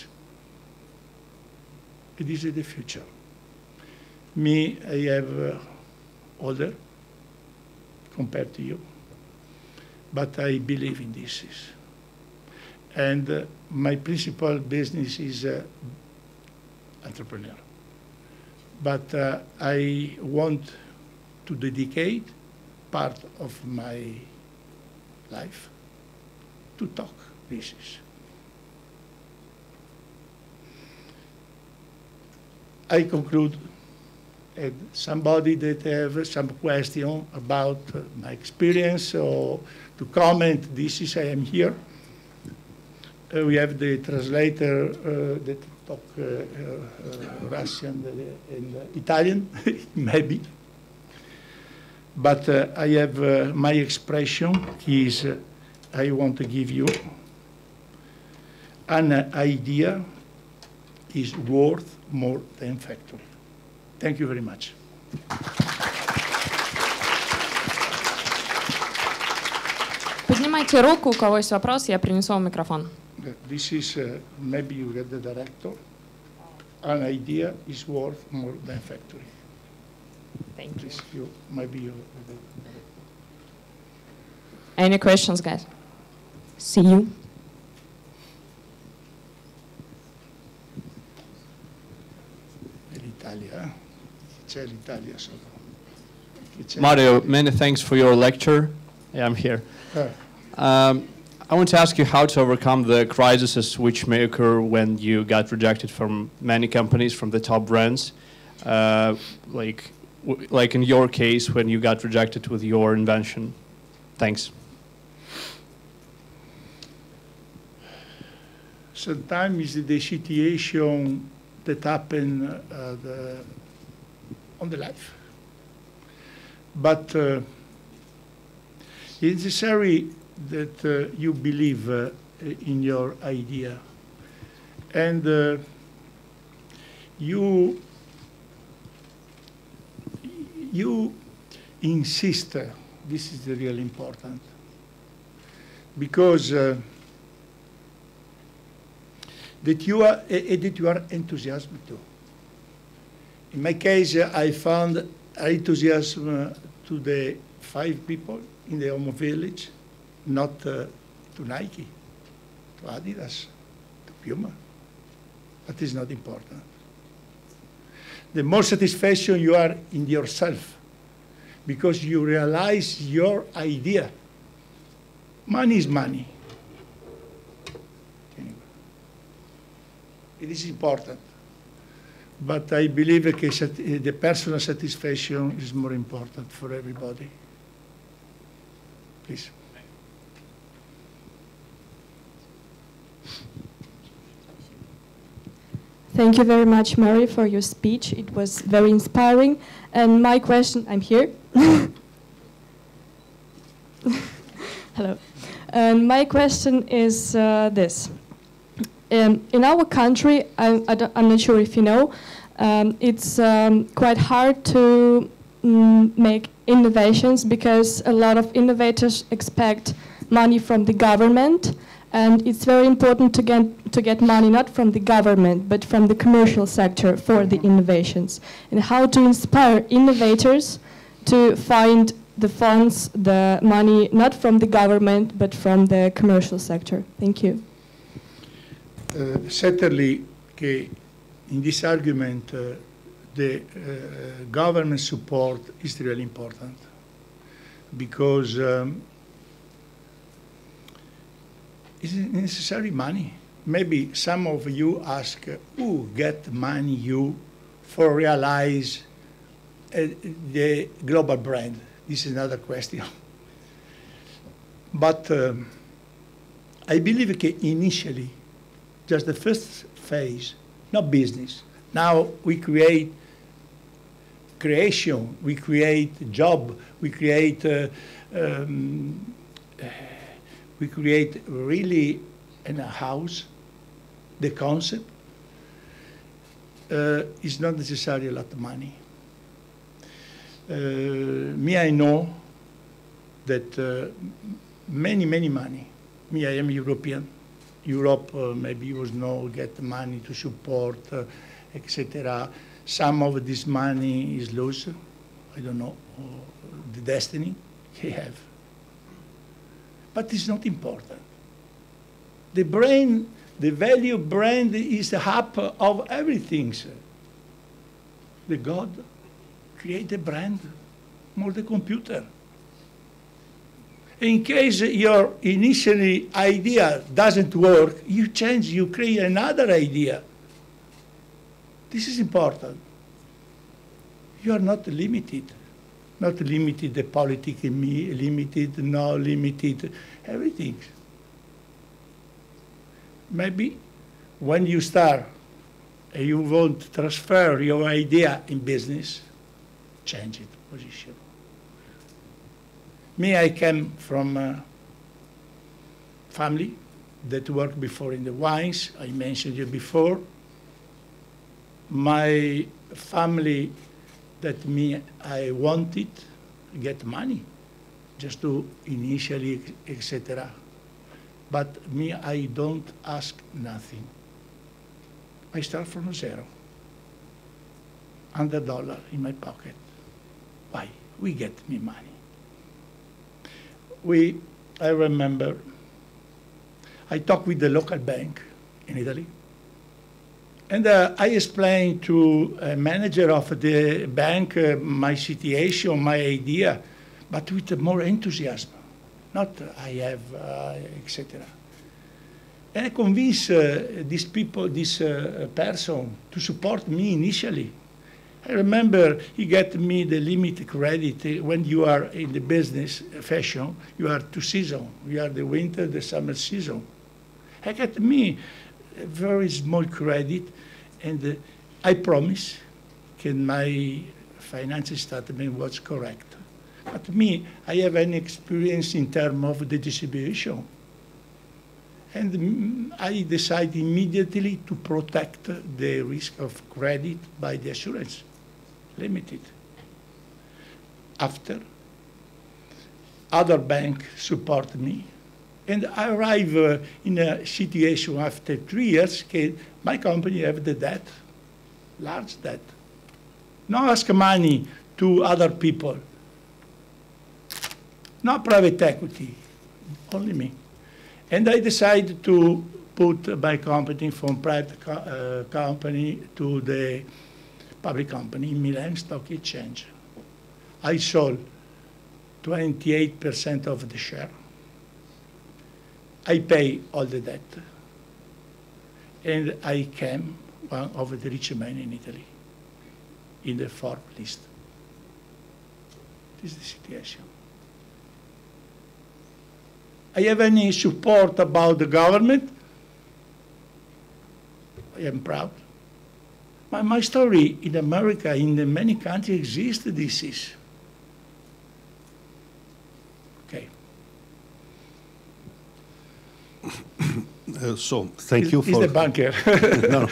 I: This is the future. Me, I have older compared to you, but I believe in this. And my principal business is entrepreneur. But I want to dedicate part of my life to talk business. I conclude, and somebody that have some question about my experience or to comment, this is I am here. We have the translator that talk Russian and Italian, maybe. But I have my expression is I want to give you an idea is worth more than factory. Thank you very much.
B: Поднимайте руку, у кого есть вопрос, я принесу вам микрофон.
I: This is maybe you get the director. An idea is worth more than factory.
B: Thank
I: you. Maybe you.
B: Any questions, guys? See you.
R: Mario, many thanks for your lecture. Yeah, I'm here. I want to ask you how to overcome the crises which may occur when you got rejected from many companies, from the top brands, like in your case when you got rejected with your invention. Thanks.
I: Sometimes the situation that happen on the life, but it's necessary that you believe in your idea, and you insist. This is the real important, because that you are enthusiastic too. In my case, I found enthusiasm to the 5 people in the home village, not to Nike, to Adidas, to Puma. That is not important. The more satisfaction you are in yourself, because you realize your idea. Money is money. It is important. But I believe that the personal satisfaction is more important for everybody. Please.
S: Thank you very much, Mary, for your speech. It was very inspiring. And my question, I'm here. Hello. And my question is this. In our country, I'm not sure if you know, it's quite hard to make innovations because a lot of innovators expect money from the government, and it's very important to get money not from the government but from the commercial sector for the innovations. And how to inspire innovators to find the funds, the money, not from the government, but from the commercial sector? Thank you.
I: Certainly, in this argument, the government support is really important, because it's necessary money. Maybe some of you ask, who get money you for realize the global brand? This is another question. But I believe that initially, just the first phase, not business. Now we create creation, we create job, we create really in a house. The concept is not necessarily a lot of money. I know that many money. I am European. Europe maybe was no get money to support, etc. Some of this money is loose. I don't know the destiny they have. But it's not important. The brain, the value brand is the hub of everything. The God create a brand, more the computer. In case your initial idea doesn't work, you change, you create another idea. This is important. You are not limited. Not limited the politics in me, limited, no limited, everything. Maybe when you start and you want to transfer your idea in business, change it, position. I came from a family that worked before in the wines. I mentioned it before. My family that I wanted to get money just to initially, etc. But I don't ask nothing. I start from zero. $100 in my pocket. Why? We get me money. I remember, I talked with the local bank in Italy, and I explained to a manager of the bank my situation, my idea, but with more enthusiasm, not I have, etc. And I convinced this person to support me initially. I remember he got me the limited credit. When you are in the business fashion, you are 2 seasons. You are the winter, the summer season. I got me a very small credit, and I promise that my financial statement was correct. But I have an experience in terms of the distribution. And I decided immediately to protect the risk of credit by the assurance, limited. After, other banks support me, and I arrive in a situation after 3 years, my company have the debt, large debt. Not ask money to other people, not private equity, only me. And I decided to put my company from private company to the public company in Milan Stock Exchange. I sold 28% of the share. I pay all the debt. And I became one of the rich men in Italy, in the Forbes list. This is the situation. I have any support about the government? I am proud. My story in America, in many countries exists, this is. Okay.
T: Thank you for...
I: He's the banker.
T: No,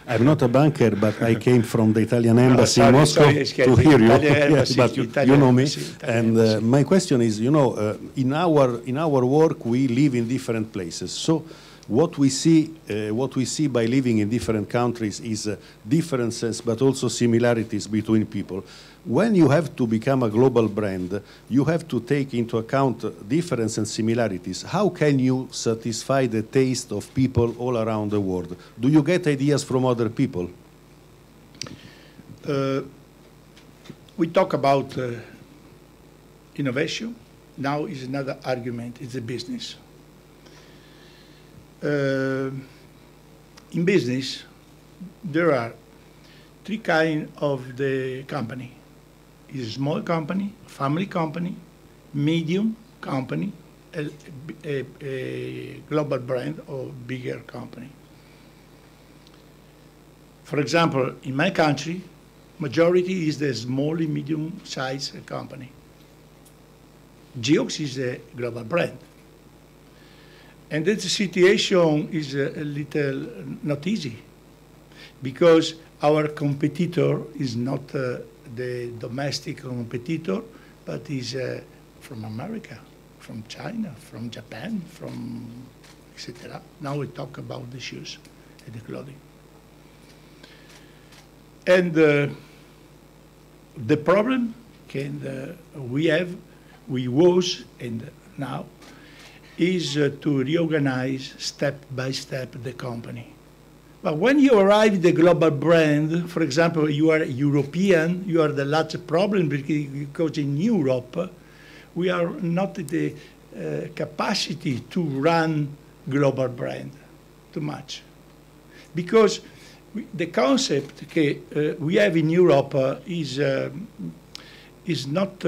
T: I'm not a banker, but I came from the Italian embassy in Moscow to hear you. Yes, but you know me. And my question is, you know, in our work we live in different places. So what we see by living in different countries is differences but also similarities between people. When you have to become a global brand, you have to take into account differences and similarities. How can you satisfy the taste of people all around the world? Do you get ideas from other people?
I: We talk about innovation. Now is another argument, it's a business. In business, there are three kinds of the company. It's a small company, family company, medium company, a global brand or bigger company. For example, in my country, majority is the small and medium-sized company. Geox is a global brand. And that situation is a little not easy because our competitor is not the domestic competitor, but is from America, from China, from Japan, from etc. Now we talk about the shoes and the clothing. And the problem we was and now is to reorganize step by step the company. But when you arrive at the global brand, for example, you are European, you are the largest problem because in Europe, we are not the capacity to run global brand too much. Because the concept we have in Europe is not,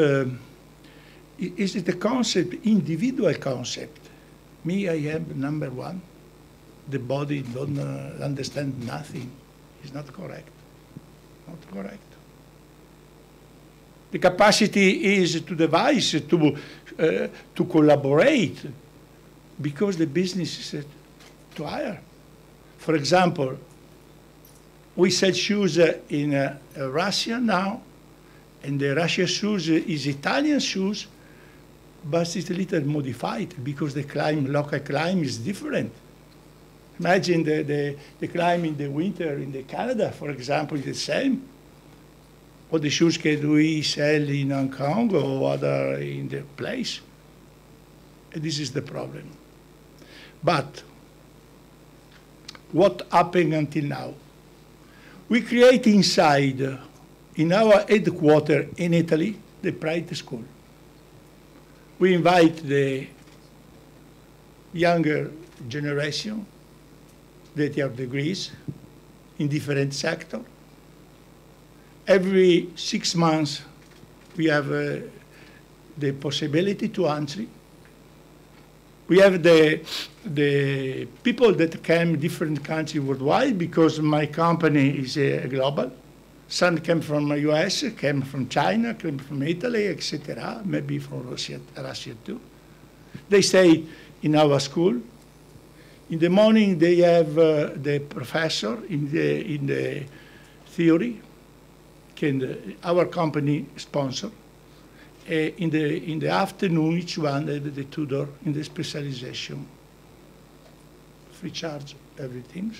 I: is the concept, individual concept. Me, I am number one. The body don't understand nothing. It's not correct. Not correct. The capacity is to devise, to collaborate, because the business is to hire. For example, we sell shoes in Russia now, and the Russian shoes is Italian shoes, but it's a little modified because the climate, local climate is different. Imagine the climate in the winter in the Canada, for example, is the same. Or the shoes that we sell in Hong Kong or other in the place. And this is the problem. But what happened until now? We create inside, in our headquarters in Italy, the private school. We invite the younger generation that have degrees in different sectors. Every 6 months, we have the possibility to entry. We have the people that came different countries worldwide because my company is global. Some came from the US, came from China, came from Italy, etc., maybe from Russia too. They stay in our school. In the morning, they have the professor in the theory, our company sponsor. In the afternoon, each one had the tutor in the specialization. Free charge, everything.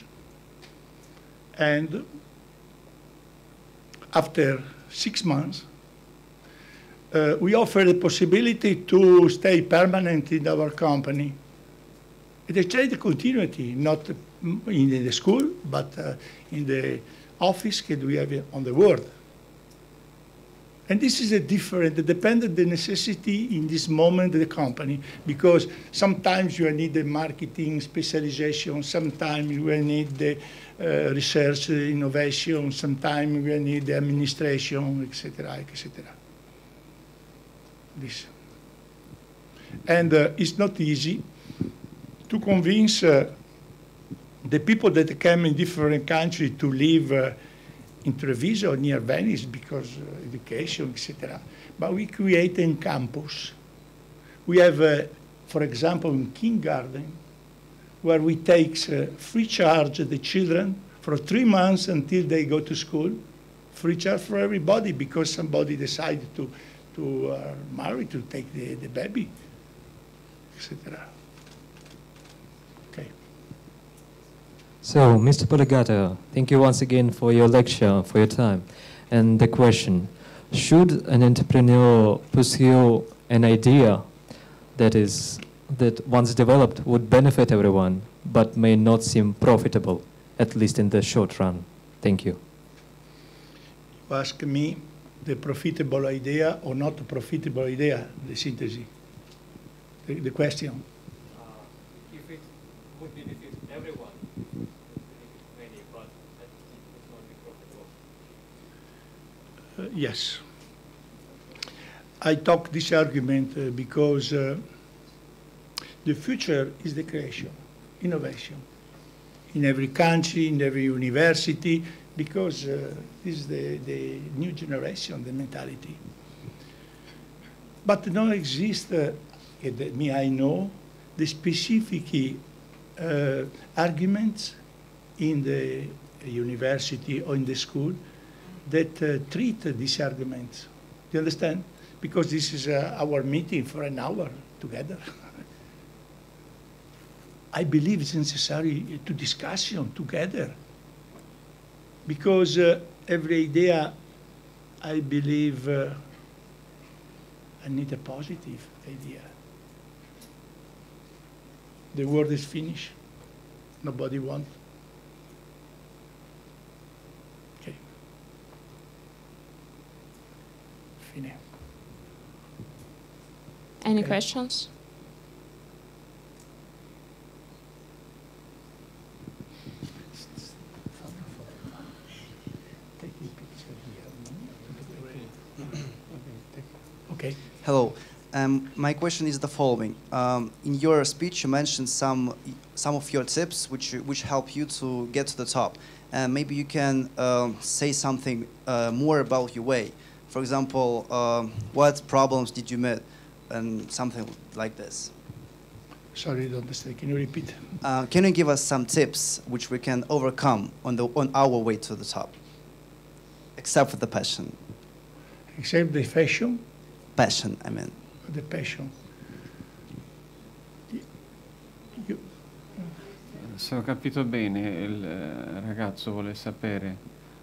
I: And after 6 months, we offer the possibility to stay permanent in our company. They try the continuity, not in the school, but in the office that we have on the world. And this is a different, dependent the necessity in this moment of the company, because sometimes you need the marketing specialization, sometimes you need the research, innovation, sometimes you need the administration, etc., etc. This. And it's not easy to convince the people that came in different countries to live in Treviso near Venice because education, etc. But we create a campus. We have, for example, in kindergarten, where we take free charge the children for 3 months until they go to school, free charge for everybody because somebody decided to marry, to take the baby, etc. Okay.
U: So, Mr. Poligato, thank you once again for your lecture, for your time. And the question, should an entrepreneur pursue an idea that once developed would benefit everyone, but may not seem profitable, at least in the short run? Thank you.
I: You ask me the profitable idea or not profitable idea, the synthesis, the question.
U: If it would benefit everyone, many, but it would not be profitable.
I: Yes. I talk this argument because the future is the creation, innovation, in every country, in every university, because this is the new generation, the mentality. But don't exist, I know, the specific arguments in the university or in the school that treat these arguments. Do you understand? Because this is our meeting for an hour together. I believe it's necessary to discussion together. Because every idea, I believe, I need a positive idea. The world is finished. Nobody wants. Okay. Fine.
B: Any questions?
I: Okay.
V: Hello. My question is the following. In your speech, you mentioned some of your tips which help you to get to the top. Maybe you can say something more about your way. For example, what problems did you meet, and something like this.
I: Sorry, I don't understand. Can you repeat?
V: Can you give us some tips which we can overcome on our way to the top, except for the passion?
I: Except the fashion?
V: Passion, I mean.
I: The passion.
G: Se ho capito bene, il ragazzo vuole sapere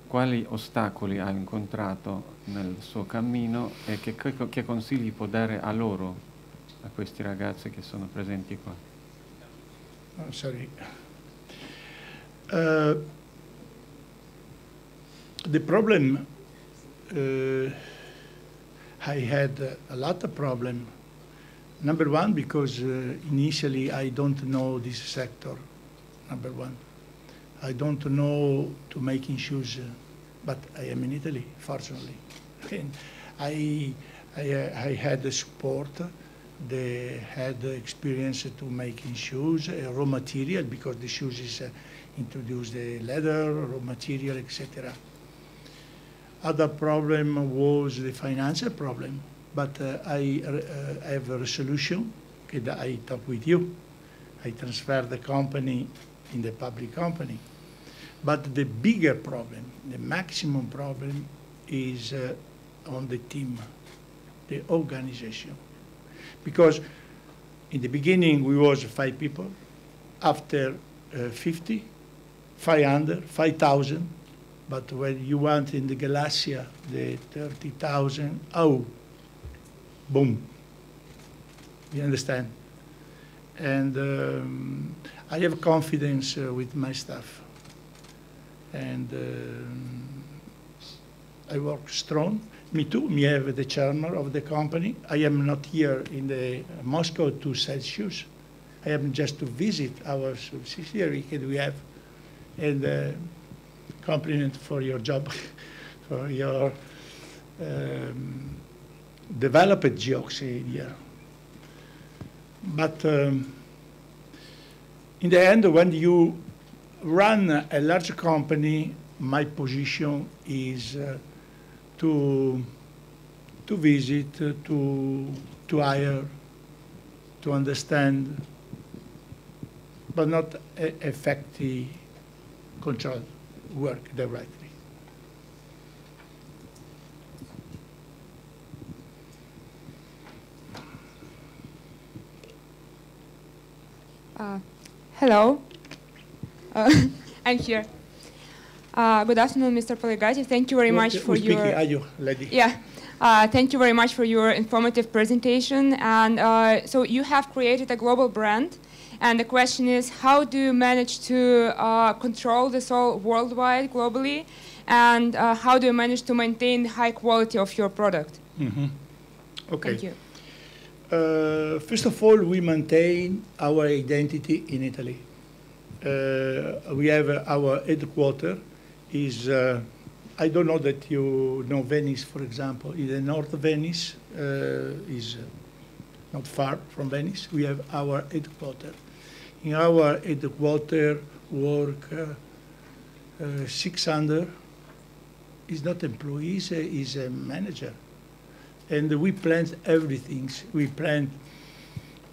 G: quali ostacoli ha incontrato nel suo cammino e che consigli può dare a loro, a questi ragazzi che sono presenti qua.
I: Oh, sorry. The problem, I had a lot of problem. Number one, because initially I don't know this sector, number one. I don't know to making shoes, but I am in Italy, fortunately. And I had the support, they had the experience to making shoes, raw material, because the shoes is introduce the leather, raw material, etc. Other problem was the financial problem, but I have a resolution. Okay, that I talk with you. I transfer the company in the public company. But the bigger problem, the maximum problem, is on the team, the organization. Because in the beginning we was 5 people, after 50, 500, 5,000, but when you want in the Galassia, the 30,000, oh, boom. You understand? And I have confidence with my staff. And I work strong. Me too. Me have the chairman of the company. I am not here in the Moscow to sell shoes. I am just to visit our subsidiary that we have. And compliment for your job, for your developed jokes here. But in the end, when you run a large company, my position is to visit, to hire, to understand, but not effective control, work directly.
B: Hello.
D: I'm here. Good afternoon, Mr. Poligati. Thank you very much for your...
I: Are you, lady?
D: Yeah. Thank you very much for your informative presentation. And so you have created a global brand. And the question is, how do you manage to control this all worldwide, globally? And how do you manage to maintain the high quality of your product?
I: Mm-hmm. Okay.
D: Thank you.
I: First of all, we maintain our identity in Italy. We have our headquarters is, I don't know that you know Venice, for example. In the north of Venice is not far from Venice. We have our headquarters. In our headquarters work 600, is not employees, is a manager. And we plan everything. We plan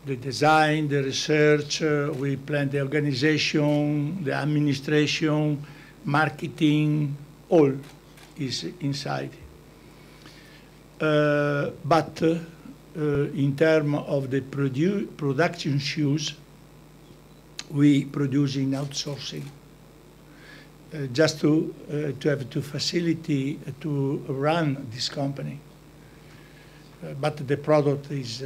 I: the design, the research, we plan the organization, the administration, marketing, all is inside. But in terms of the production shoes, we produce in outsourcing. Just to have the facility to run this company. But the product is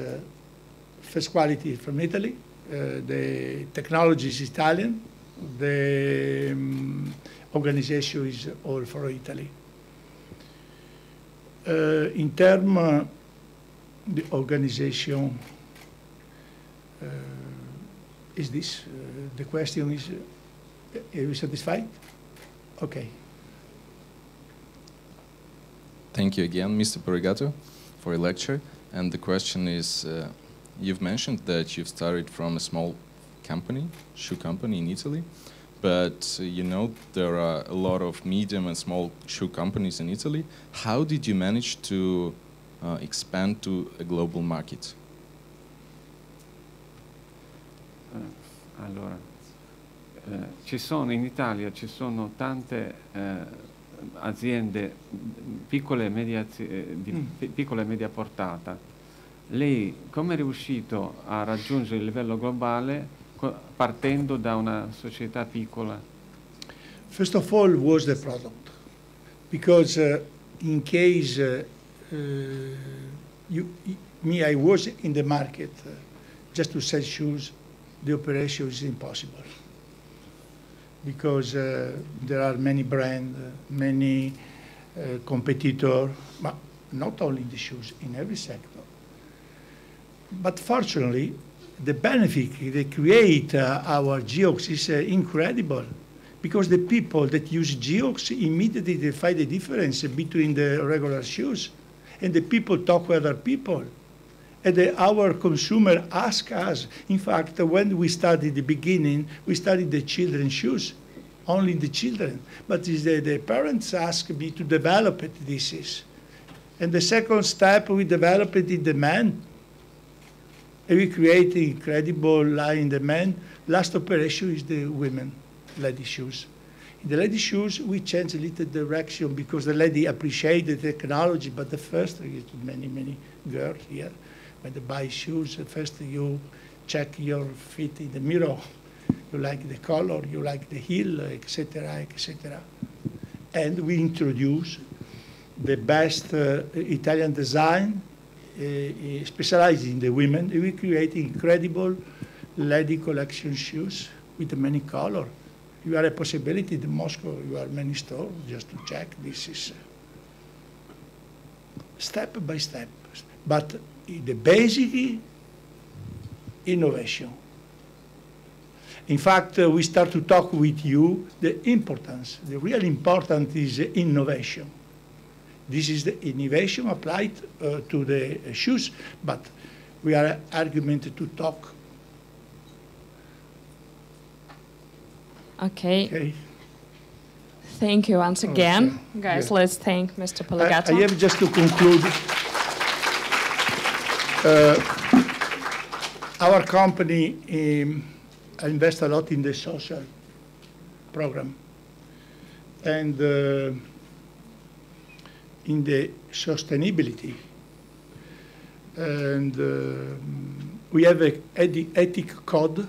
I: first quality from Italy. The technology is Italian. The organization is all for Italy. In terms of the organization, is this, the question is, are you satisfied? Okay.
F: Thank you again, Mr. Porigato, for your lecture. And the question is, you've mentioned that you've started from a small company, shoe company in Italy, but you know there are a lot of medium and small shoe companies in Italy. How did you manage to expand to a global market?
G: Allora, in Italia ci sono tante aziende piccole e media portata. Lei come è riuscito a raggiungere il livello globale partendo da una società piccola?
I: First of all was the product, because in case I was in the market just to sell shoes, the operation is impossible. Because there are many brands, many competitors, but not only in the shoes, in every sector. But fortunately, the benefit they create our Geox is incredible, because the people that use Geox immediately they find the difference between the regular shoes, and the people talk with other people. And our consumer ask us. In fact, when we started the beginning, we started the children's shoes, only the children. But the parents asked me to develop it, this is. And the second step, we developed it in the men. And we create incredible line in the men. Last operation is the women, lady shoes. In the lady shoes, we change a little direction because the lady appreciate the technology, but the first, many girls here, when they buy shoes, first you check your feet in the mirror. You like the color, you like the heel, etc., etc. And we introduce the best Italian design, specialized in the women. We create incredible lady collection shoes with many colors. You have a possibility in Moscow, you have many stores just to check. This is step by step. But the basic innovation. In fact, we start to talk with you the importance. The real important is innovation. This is the innovation applied to the shoes, but we are argument to talk.
B: Okay. Thank you once again. Guys, let's thank Mr. Poligati.
I: I have just to conclude. Our company invests a lot in the social program and in the sustainability. And we have an ethic code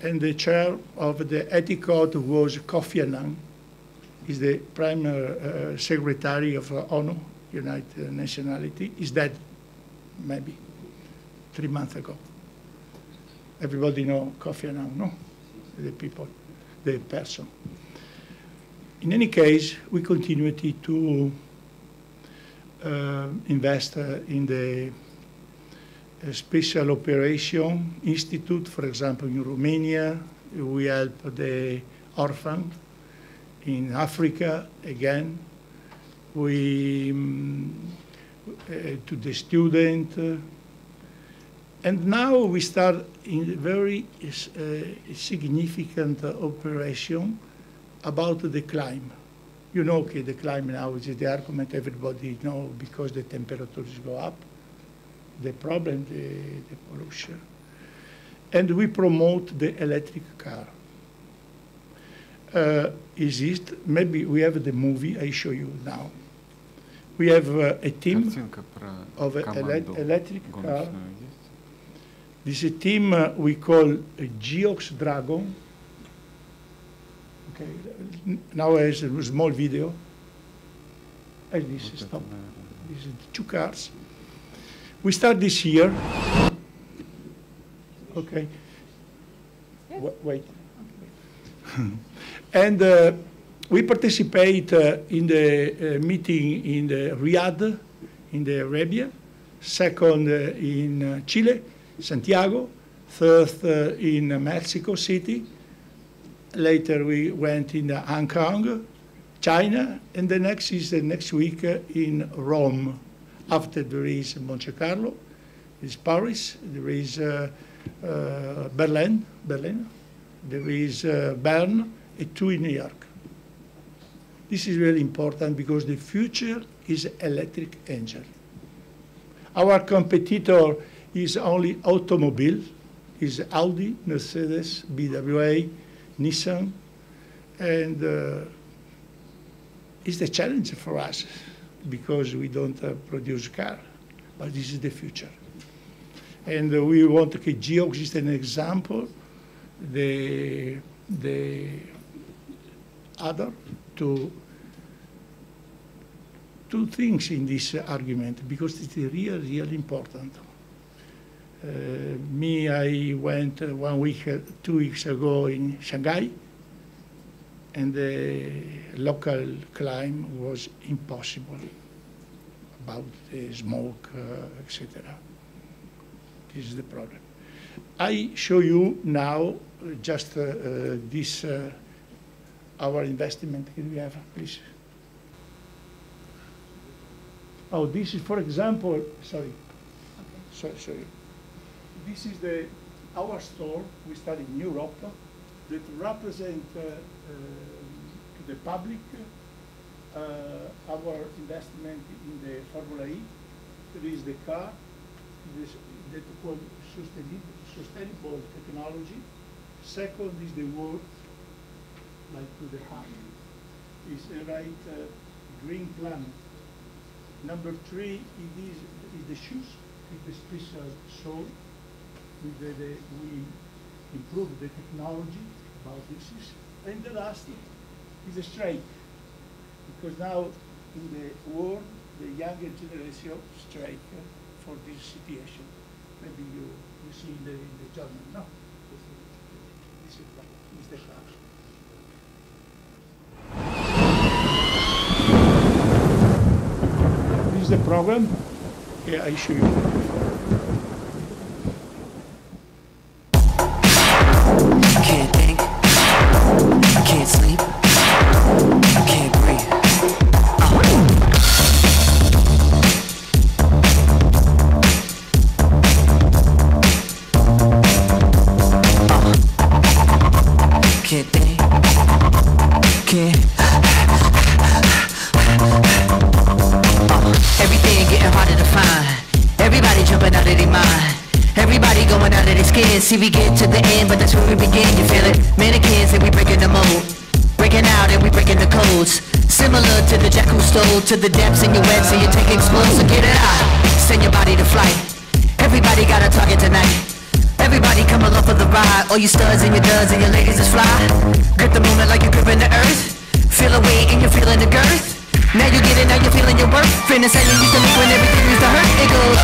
I: and the chair of the ethics code was Kofi Annan. He's the prime secretary of ONU, United Nationality. He's dead, maybe 3 months ago. Everybody know Kofi Annan, no? The people, the person. In any case, we continue to invest in the Special Operation Institute, for example, in Romania. We help the orphan. In Africa, again, we to the student. And now we start in a very significant operation about the climate. You know, okay, the climate now is the argument everybody knows because the temperatures go up. The problem, the pollution. And we promote the electric car. Maybe we have the movie, I show you now. We have a team of electric car. This is a team we call a Geox Dragon. Okay, now there's a small video. And this is stop. This is 2 cars. We start this year. Okay. Wait. And we participate in the meeting in the Riyadh, in the Arabia. Second in Chile, Santiago. Third in Mexico City. Later we went in Hong Kong, China, and the next is the next week in Rome. After there is Monte Carlo, there is Paris, there is Berlin, there is Bern, and 2 in New York. This is really important because the future is electric engine. Our competitor is only automobile, is Audi, Mercedes, BMW, Nissan, and it's the challenge for us because we don't produce car, but this is the future. And we want to keep Geox is an example, the other two things in this argument because it's really important. I went 1 week, 2 weeks ago in Shanghai, and the local climate was impossible about the smoke, etc. This is the problem. I show you now just this, our investment. Can we have, please? Oh, this is, for example, sorry. This is our store. We start in Europe that represent to the public our investment in the Formula E. There is the car that called sustainable technology. Second is the work, like to the hand. Is the right green planet. Number 3 is the shoes. It's a special sole. We improve the technology about this. And the last is a strike. Because now in the world, the younger generation strike for this situation. Maybe you see in the journal. No, this is the class. This is the program. Yeah, I show you.
A: Can't think, can't sleep, can't breathe. Can't think, can't. Everything getting harder to find. Everybody jumping out of their mind. Everybody going out of their skin. See, we get to the end, but that's where we begin. You feel it? Mannequins and we breaking the mold. Breaking out and we breaking the codes. Similar to the jack who stole to the depths in your wet, so you take explosive. So get it out. Send your body to flight. Everybody got a target tonight. Everybody come along for the ride. All you studs and your duds and your ladies is fly. Grip the moment like you're gripping the earth. Feel a weight and you're feeling the girth. Now you get it, now you're feeling your worth. Fitness and you used to make when everything used to hurt. It goes.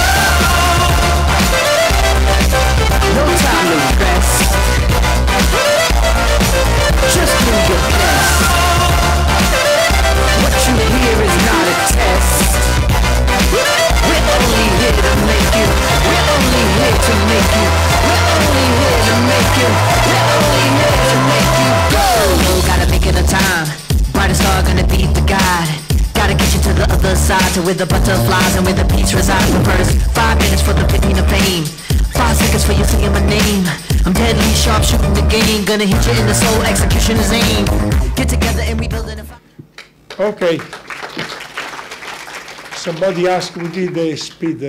A: No time to rest. Just do your best. What you hear is not a test. We're only here to make you. We're only here to make you. We're only here to make you. We're only here to make you go. Gotta make it a time. Brightest star gonna beat the guide. Gotta get you to the other side, to where the butterflies and where the peace resides. But first, 5 minutes for the 15 of fame. 5 seconds for you saying my name. I'm deadly sharp shooting the game. Gonna hit you in the soul, execution is aim. Get together and we build it.
I: Okay. Somebody asked what is the speed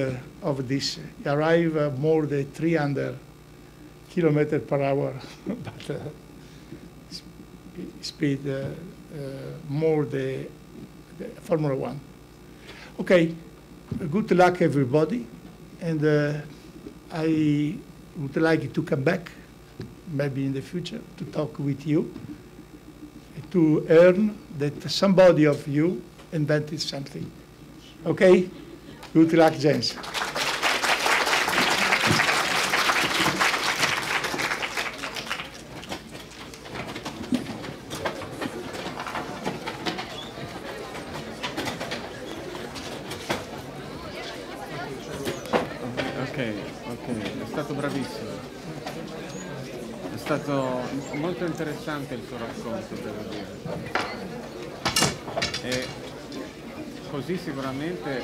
I: of this. It arrive more than 300 kilometers per hour, but speed more the Formula 1. Okay, good luck everybody, and I would like to come back, maybe in the future, to talk with you, to learn that somebody of you invented something. Okay? Good luck, James.
G: Ok, è stato bravissimo. È stato molto interessante il suo racconto, devo dire. E così sicuramente